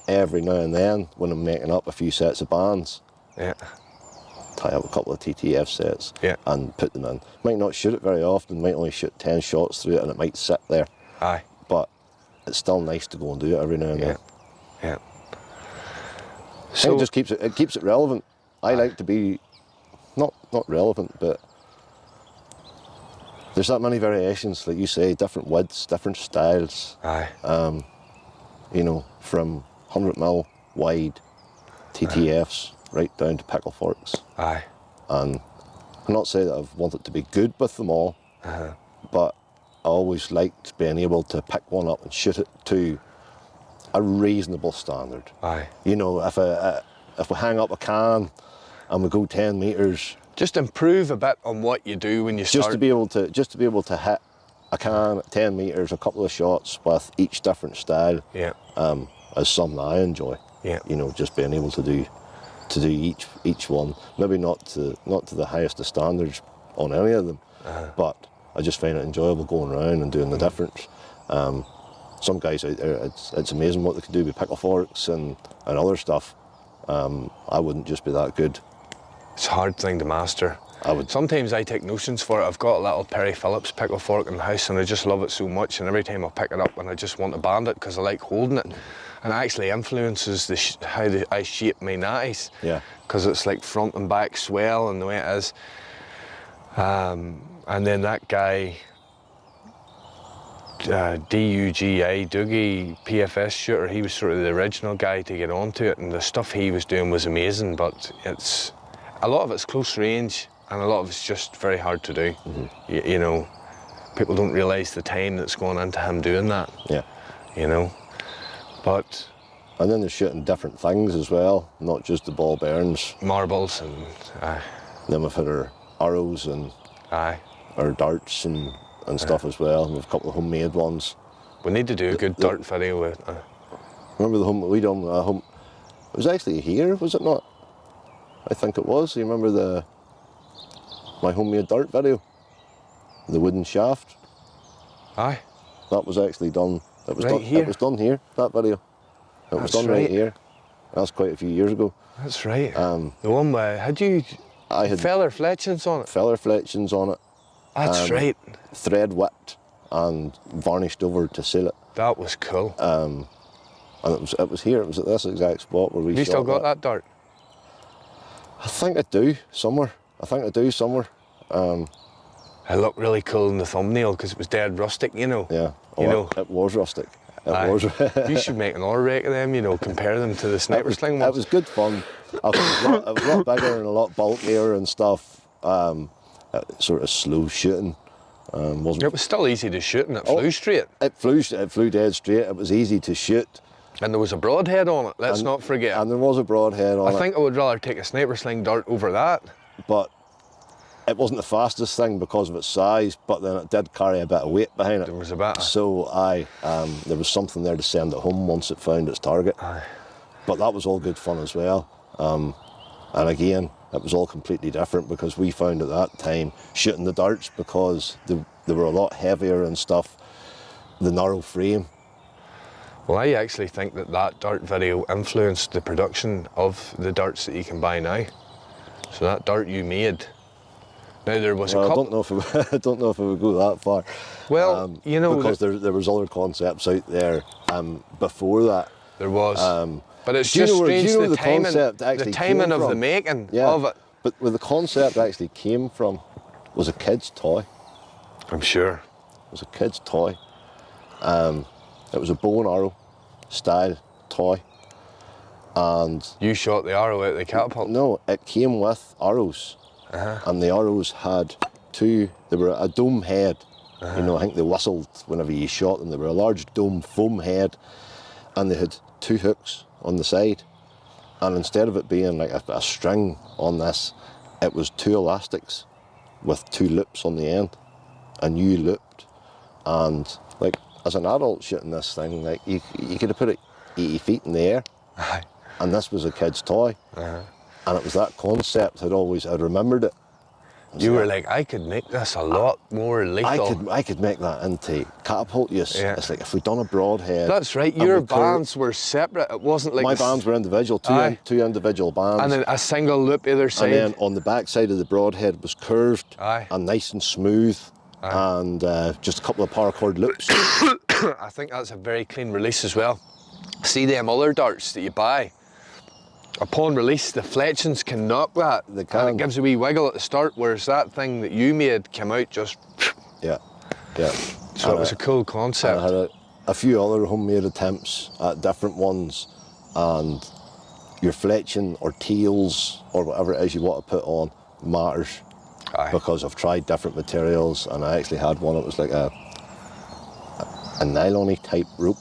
every now and then when I'm making up a few sets of bands, tie up a couple of TTF sets and put them in. Might not shoot it very often, might only shoot 10 shots through it and it might sit there. But it's still nice to go and do it every now and then. Yeah. So it just keeps it relevant. I like to be not relevant, but there's that many variations, like you say, different widths, different styles. You know, from 100mm wide TTFs right down to pickle forks. Aye. And I'm not saying that I've wanted to be good with them all, but I always liked being able to pick one up and shoot it to a reasonable standard. Aye. You know, if we hang up a can and we go 10 metres, just improve a bit on what you do when you start. Just to be able to hit a can at 10 metres, a couple of shots with each different style. Yeah. Is something I enjoy. Yeah. You know, just being able to do each one. Maybe not to the highest of standards on any of them, but I just find it enjoyable going around and doing the difference. Some guys out there, it's amazing what they can do with pickle forks and other stuff. I wouldn't just be that good. It's a hard thing to master. Sometimes I take notions for it. I've got a little Perry Phillips pickle fork in the house and I just love it so much, and every time I pick it up and I just want to band it because I like holding it. And it actually influences how I shape my natties. Yeah. Because it's like front and back swell and the way it is. And then that guy, DUGI, Doogie, PFS shooter, he was sort of the original guy to get onto it, and the stuff he was doing was amazing, but a lot of it's close range and a lot of it's just very hard to do. You know, people don't realise the time that's going into him doing that. Yeah. You know, but... And then they're shooting different things as well, not just the ball bearings. Marbles and... Then we've had our arrows and our darts and stuff as well. And we've a couple of homemade ones. We need to do a good dart video with... Remember the home we done? It was actually here, was it not? I think it was. You remember my homemade dart video? The wooden shaft? Aye. That was actually done. It was right done here. It was done here, that video. It was done right here. That's quite a few years ago. That's right. The one where I had feather fletchings on it. Feather fletchings on it. That's right. Thread whipped and varnished over to seal it. That was cool. And it was here. It was at this exact spot where we shot. You still got that dart? I think I do somewhere. It looked really cool in the thumbnail because it was dead rustic, you know. Yeah. You know. It was rustic. You should make an order rate of them, you know, compare them to the sniper sling ones. It was good fun. It was a lot bigger and a lot bulkier and stuff. Sort of slow shooting. It was still easy to shoot and it flew straight. It flew dead straight. It was easy to shoot. And there was a broadhead on it, let's not forget. And there was a broadhead on it. I think I would rather take a sniper sling dart over that. But it wasn't the fastest thing because of its size, but then it did carry a bit of weight behind it. There was a bit. So there was something there to send it home once it found its target. But that was all good fun as well. And again, it was all completely different because we found at that time shooting the darts, because they were a lot heavier and stuff, the narrow frame. Well, I actually think that dart video influenced the production of the darts that you can buy now. So that dart you made, now there was a couple... I don't know if it would go that far. Well, you know... Because there was other concepts out there before that. There was. But it's just strange the timing of the making of it. But where the concept actually came from was a kid's toy. I'm sure. It was a kid's toy. It was a bow and arrow style toy. And you shot the arrow out of the catapult? No, it came with arrows. And the arrows had they were a dome head. You know, I think they whistled whenever you shot them. They were a large dome foam head, and they had 2 hooks on the side. And instead of it being like a string on this, it was 2 elastics with 2 loops on the end. And you looped. And like, as an adult shooting this thing, like you could have put it 80 feet in the air. And this was a kid's toy. And it was that concept I'd remembered it. You were like, I could make this a lot more lethal. I could make that into catapult use. Yeah. It's like if we'd done a broadhead. That's right, your bands were separate. It wasn't like... My bands were individual, two individual bands. And then a single loop either side. And then on the back side of the broadhead was curved and nice and smooth. And just a couple of paracord loops. I think that's a very clean release as well. See them other darts that you buy? Upon release, the fletchings can knock that. They can. And it gives a wee wiggle at the start, whereas that thing that you made came out just... Yeah. So it was a cool concept. I had a few other homemade attempts at different ones, and your fletching or tails or whatever it is you want to put on matters. Aye. Because I've tried different materials, and I actually had one that was like a nylon-y type rope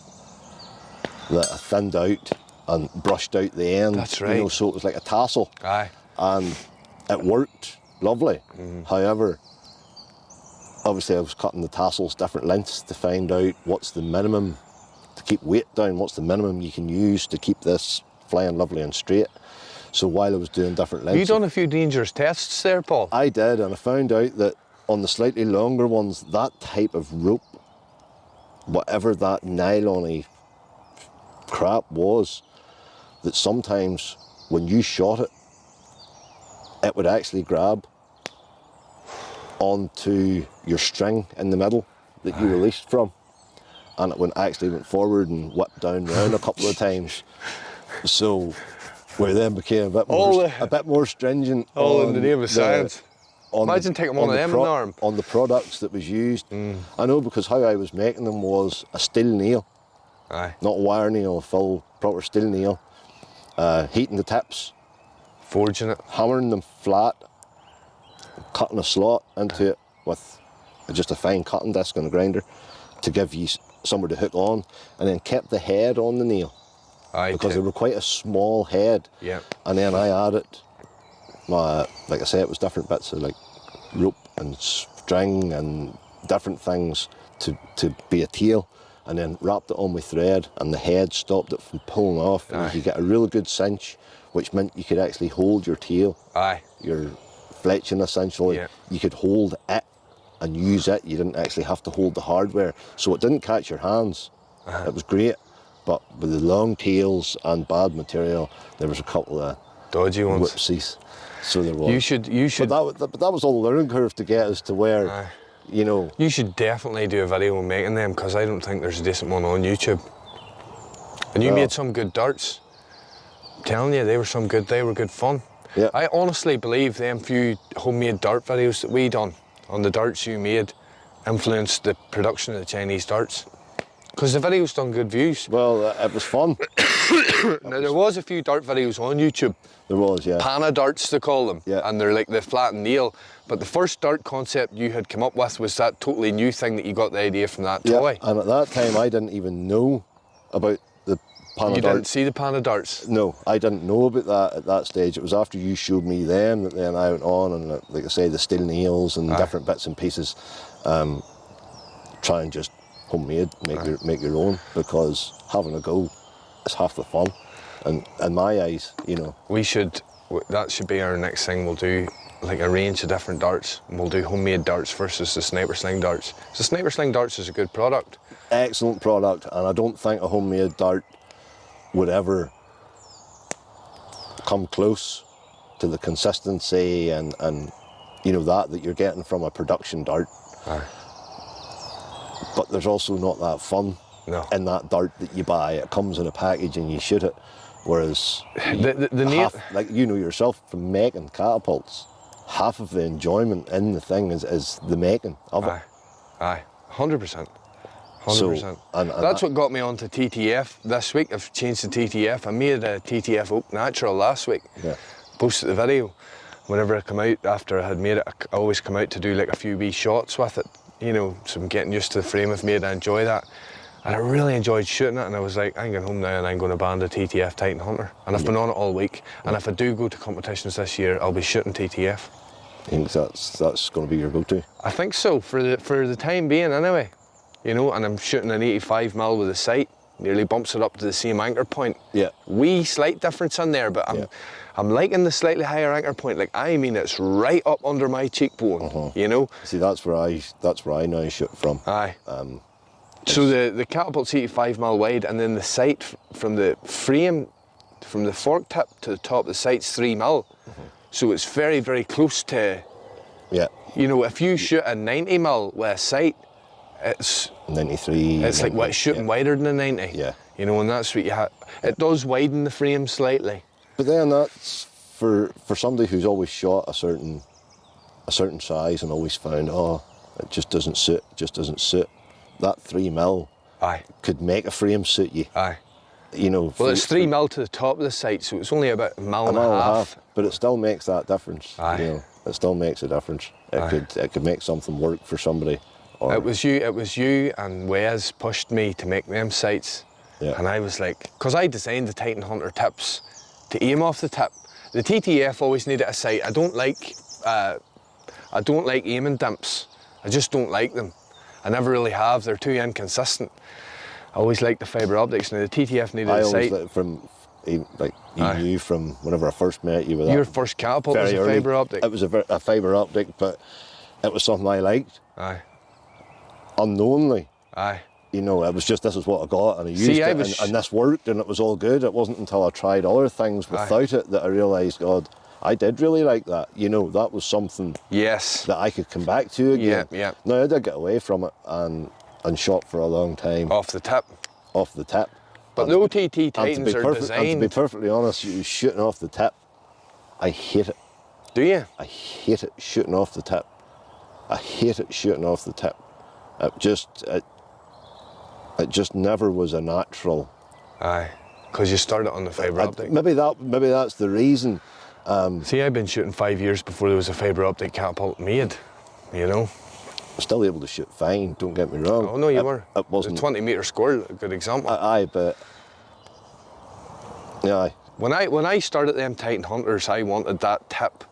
that I thinned out and brushed out the end. That's right. You know, so it was like a tassel. Aye. And it worked lovely. However, obviously I was cutting the tassels different lengths to find out what's the minimum to keep weight down, what's the minimum you can use to keep this flying lovely and straight. So while I was doing different lengths... You done a few dangerous tests there, Paul? I did, and I found out that on the slightly longer ones, that type of rope, whatever that nylon-y crap was, that sometimes when you shot it, it would actually grab onto your string in the middle that you released from, and it actually went forward and whipped down round a couple of times. So we then became a bit more stringent. All in the name of science. Imagine taking one of them in the arm. On the products that was used. I know, because how I was making them was a steel nail. Aye. Not a wire nail, a full proper steel nail. Heating the tips. Forging it. Hammering them flat. Cutting a slot into it with just a fine cutting disc and a grinder to give you somewhere to hook on, and then kept the head on the nail. Aye, because they were quite a small head. Yeah. And then I added, like I say, it was different bits of like rope and string and different things to be a tail, and then wrapped it on with thread, and the head stopped it from pulling off. And you could get a really good cinch, which meant you could actually hold your tail. Aye. Your fletching, essentially. Yeah. You could hold it and use it. You didn't actually have to hold the hardware. So it didn't catch your hands. It was great. But with the long tails and bad material, there was a couple of dodgy ones. Whoopsies. So there was. You should. But that was all the learning curve to get us to where, you know. You should definitely do a video on making them, because I don't think there's a decent one on YouTube. And you made some good darts. I'm telling you, they were good fun. Yeah. I honestly believe them few homemade dart videos that we done on the darts you made influenced the production of the Chinese darts. Because the videos done good views. Well, it was fun. Now, there was a few dart videos on YouTube. There was, yeah. Pana darts, they call them. Yeah. And they're like the flattened nail. But the first dart concept you had come up with was that totally new thing that you got the idea from that toy. And at that time, I didn't even know about the Pana darts. You didn't see the Pana darts? No, I didn't know about that at that stage. It was after you showed me them that then I went on and, like I say, the steel nails and different bits and pieces. Try and just homemade, make your own, because having a go is half the fun. And in my eyes, you know. That should be our next thing. We'll do like a range of different darts, and we'll do homemade darts versus the sniper sling darts. The sniper sling darts is a good product. Excellent product, and I don't think a homemade dart would ever come close to the consistency and you know that you're getting from a production dart. But there's also not that fun in that dart that you buy. It comes in a package and you shoot it. Whereas like you know yourself from making catapults, half of the enjoyment in the thing is the making of it. Aye, 100%. 100%. And that's what got me onto TTF this week. I've changed to TTF. I made a TTF Oak Natural last week. Yeah. Posted the video. Whenever I come out after I had made it, I always come out to do like a few wee shots with it. You know, so I'm getting used to the frame I've made. I enjoy that. And I really enjoyed shooting it, and I was like, I'm going home now and I'm going to band a TTF Titan Hunter. And I've been on it all week. And if I do go to competitions this year, I'll be shooting TTF. I think that's going to be your go-to? I think so, for the time being anyway. You know, and I'm shooting an 85mm with a sight, nearly bumps it up to the same anchor point. Yeah. Wee slight difference in there, but I'm liking the slightly higher anchor point. Like, I mean, it's right up under my cheekbone, you know? See, that's where I now shoot from. Aye. So the Catapult's 85mm wide, and then the sight from the frame, from the fork tip to the top of the sight's 3mm. So it's very, very close to, you know, if you shoot a 90mm with a sight, it's 93. It's like shooting wider than a 90. Yeah. You know, and that's what you have. It does widen the frame slightly. But then that's for somebody who's always shot a certain size and always found, it just doesn't suit. That 3mm could make a frame suit you. Aye. you know. Well, it's 3 mil to the top of the sight, so it's only about a mile and a half. But it still makes that difference. Aye. You know, it still makes a difference. Aye. It could make something work for somebody. Or, It was you and Wes pushed me to make them sights. Yeah. And I was like, because I designed the Titan Hunter tips to aim off the tip. The TTF always needed a sight. I don't like aiming dimps. I just don't like them. I never really have. They're too inconsistent. I always like the fibre optics. Now the TTF needed a sight. You knew from whenever I first met you with Your that. first Catapult was a fibre optic. It was a fibre optic, but it was something I liked. Aye. Unknowingly. Aye. You know, it was just, this is what I got, and I used it, and this worked, and it was all good. It wasn't until I tried other things without it that I realised, God, I did really like that. You know, that was something that I could come back to again. Yeah. No, I did get away from it and shot for a long time. Off the tip. Off the tip. But the OTT Titans are designed... And to be perfectly honest, you shooting off the tip, I hate it. Do you? I hate it, shooting off the tip. I hate it, shooting off the tip. It just never was a natural. Aye, because you started on the fibre optic. Maybe that's the reason. See, I've been shooting 5 years before there was a fibre optic Catapult made, you know. I'm still able to shoot fine, don't get me wrong. Oh no, you were. It wasn't. The 20 metre score, a good example. Aye, but yeah. Aye. When I started them Titan Hunters, I wanted that tip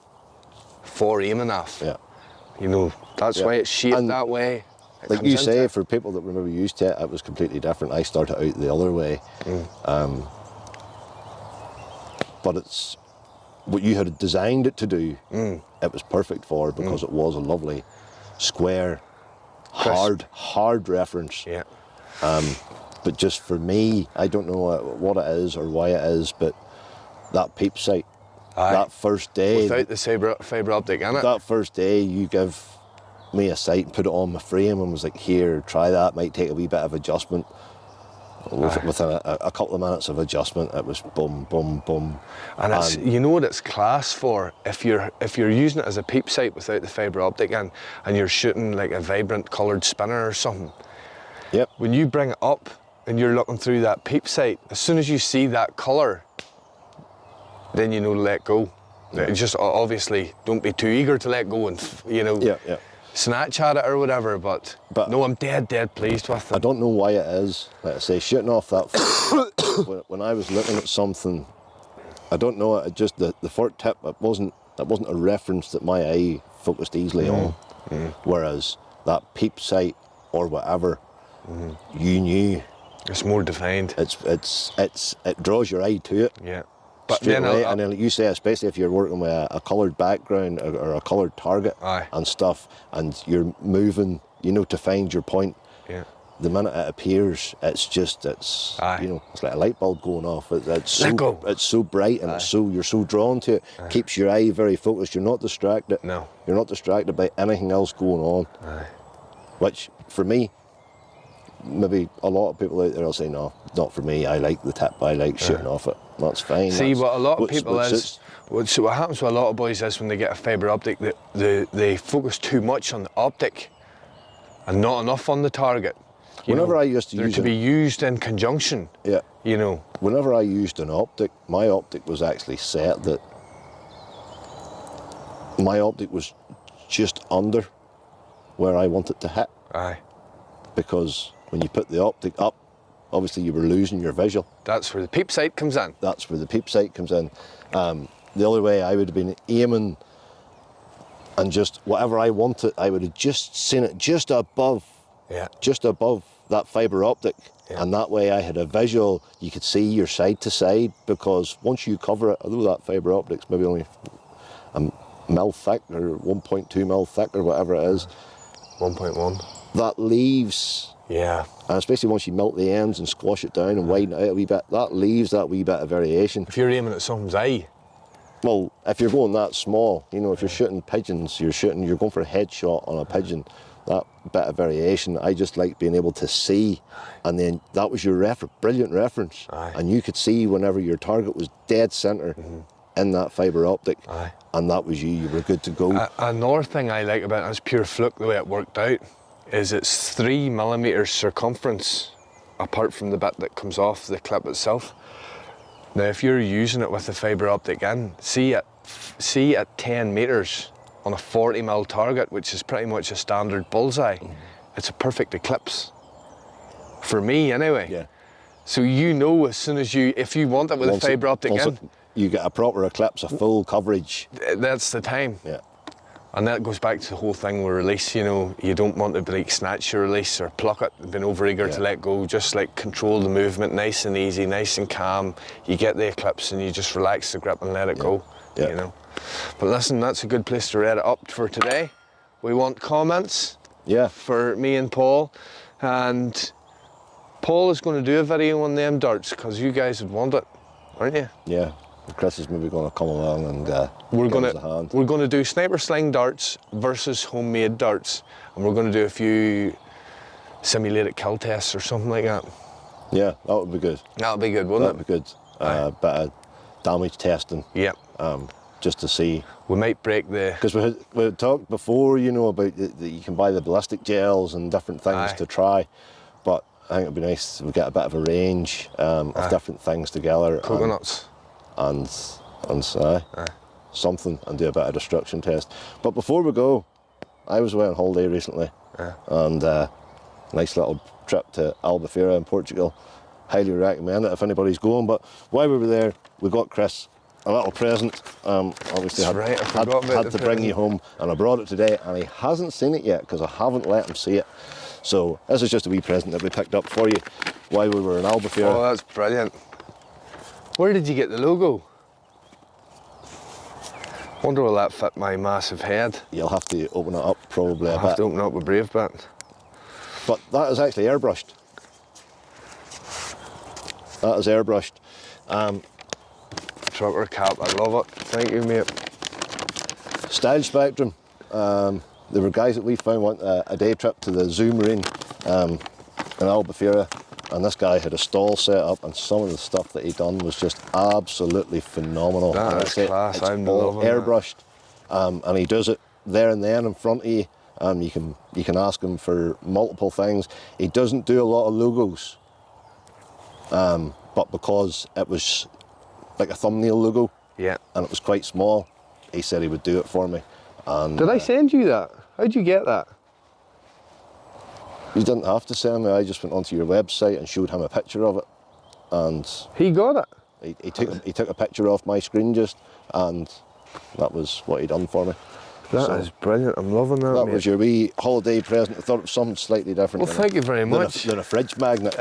for aiming off. Yeah. You know, that's why it's shaped that way. Like you say, for people that were maybe used to it, it was completely different. I started out the other way. But it's what you had designed it to do, it was perfect for, because it was a lovely, square, hard reference. Yeah. But just for me, I don't know what it is or why it is, but that peep sight, that first day. Without the fibre optic in it. That first day, you give me a sight and put it on my frame and was like, here, try that, might take a wee bit of adjustment. Within a couple of minutes of adjustment, it was boom, boom, boom. And it's, you know what it's class for? If you're using it as a peep sight without the fibre optic in, and you're shooting like a vibrant coloured spinner or something. Yep. When you bring it up and you're looking through that peep sight, as soon as you see that colour, then you know to let go. Just obviously don't be too eager to let go and snatch at it or whatever, but no, I'm dead pleased with it. I don't know why it is. Like I say, shooting off that when I was looking at something, I don't know, it just the fork tip, it wasn't a reference that my eye focused easily on. Whereas that peep sight or whatever, you knew. It's more defined. It draws your eye to it. Yeah. But then, and then like you say, especially if you're working with a coloured background or a coloured target and stuff, and you're moving, you know, to find your point. Yeah. The minute it appears, it's you know, it's like a light bulb going off. It's so bright and you're so drawn to it. Keeps your eye very focused. You're not distracted. No. You're not distracted by anything else going on. Which for me, maybe a lot of people out there will say, no, not for me. I like the tip. I like shooting off it. That's fine. See, what a lot of people what happens with a lot of boys is when they get a fibre optic, they focus too much on the optic and not enough on the target. Whenever I used to they're use to be used in conjunction. Yeah. You know. Whenever I used an optic, my optic was actually set that my optic was just under where I want it to hit. Aye. Because when you put the optic up, obviously you were losing your visual. That's where the peep sight comes in. That's where the peep sight comes in. The other way, I would have been aiming and just whatever I wanted, I would have just seen it just above that fibre optic. And that way I had a visual, you could see your side to side, because once you cover it, although that fibre optic's maybe only a mil thick or 1.2 mil thick or whatever it is. 1.1. That leaves... Yeah. And especially once you melt the ends and squash it down and widen it out a wee bit, that leaves that wee bit of variation. If you're aiming at someone's eye. Well, if you're going that small, you know, if you're shooting pigeons, you're going for a headshot on a pigeon, that bit of variation, I just like being able to see. And then that was your brilliant reference. And you could see whenever your target was dead centre in that fibre optic. And that was you were good to go. Another thing I like about it, it's pure fluke the way it worked out, is it's 3 millimetre circumference apart from the bit that comes off the clip itself. Now if you're using it with the fibre optic in, see at 10 metres on a 40mm target, which is pretty much a standard bullseye, it's a perfect eclipse. For me anyway. Yeah. So you know as soon as if you want it with a fibre optic in, you get a proper eclipse, a full coverage. that's the time. Yeah. And that goes back to the whole thing with release, you know, you don't want to like snatch your release or pluck it, being overeager to let go, just like control the movement nice and easy, nice and calm. You get the eclipse and you just relax the grip and let it go, you know. But listen, that's a good place to wrap it up for today. We want comments for me and Paul, and Paul is going to do a video on them darts because you guys would want it, aren't you? Yeah. Chris is maybe going to come along and we're give us a hand. We're going to do sniper sling darts versus homemade darts, and we're going to do a few simulated kill tests or something like that. Yeah, that would be good. That would be good, wouldn't it? That would be good. Bit of damage testing. Yep. Just to see. We might break the... Because we had talked before, you know, about that you can buy the ballistic gels and different things to try, but I think it'd be nice if we get a bit of a range of different things together. Coconuts. And something, and do a bit of destruction test. But before we go, I was away on holiday recently, and nice little trip to Albufeira in Portugal. Highly recommend it if anybody's going. But while we were there, we got Chris a little present. Obviously had to bring you home, and I brought it today, and he hasn't seen it yet because I haven't let him see it. So this is just a wee present that we picked up for you while we were in Albufeira. Oh, that's brilliant. Where did you get the logo? Wonder will that fit my massive head. You'll have to open it up probably a bit. I'll have to open it up a brave bit. But that is actually airbrushed. That is airbrushed. Trucker cap, I love it. Thank you, mate. Style Spectrum. There were guys that we found went a day trip to the Zoo Marine in Albufeira, and this guy had a stall set up, and some of the stuff that he done was just absolutely phenomenal. That is class. It's I'm all loving airbrushed, and he does it there and then in front of you. You can ask him for multiple things. He doesn't do a lot of logos, but because it was like a thumbnail logo, and it was quite small, he said he would do it for me. And did I send you that? How'd you get that? You didn't have to send me. I just went onto your website and showed him a picture of it, and he got it. He took a picture off my screen just, and that was what he done for me. That is brilliant. I'm loving that. That mate. was your wee holiday present. I thought it was something slightly different. Well, thank you very much. Than a fridge magnet.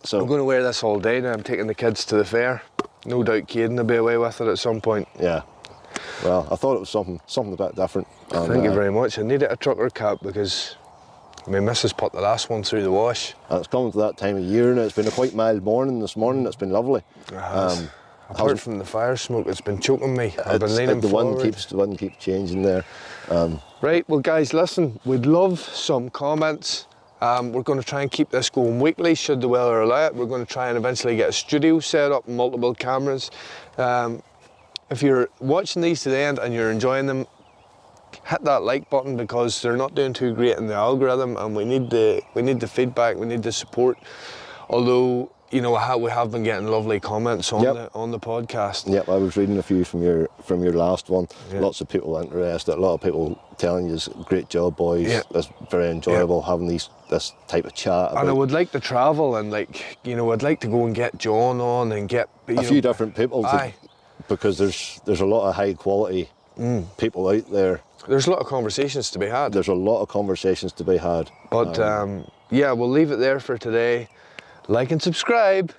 So I'm going to wear this all day now. I'm taking the kids to the fair. No doubt Caden will be away with it at some point. Yeah. Well, I thought it was something a bit different. And, thank you very much. I needed a trucker cap because my missus put the last one through the wash. And it's coming to that time of year now. It's been a quite mild morning this morning. It's been lovely. Apart from the fire smoke, it's been choking me. I've been leaning forward. The wind keeps changing there. Right, well guys, listen, we'd love some comments. We're going to try and keep this going weekly, should the weather allow it. We're going to try and eventually get a studio set up, multiple cameras. If you're watching these to the end and you're enjoying them, hit that like button because they're not doing too great in the algorithm, and we need the feedback, we need the support. Although, you know, we have been getting lovely comments on the podcast. Yep, I was reading a few from your last one. Yep. Lots of people interested. A lot of people telling you, "Great job, boys." Yep. It's very enjoyable having this type of chat. And I would like to travel and, like, you know, I'd like to go and get John on and get a few different people. Because there's a lot of high quality people out there. There's a lot of conversations to be had. There's a lot of conversations to be had. But yeah, we'll leave it there for today. Like and subscribe.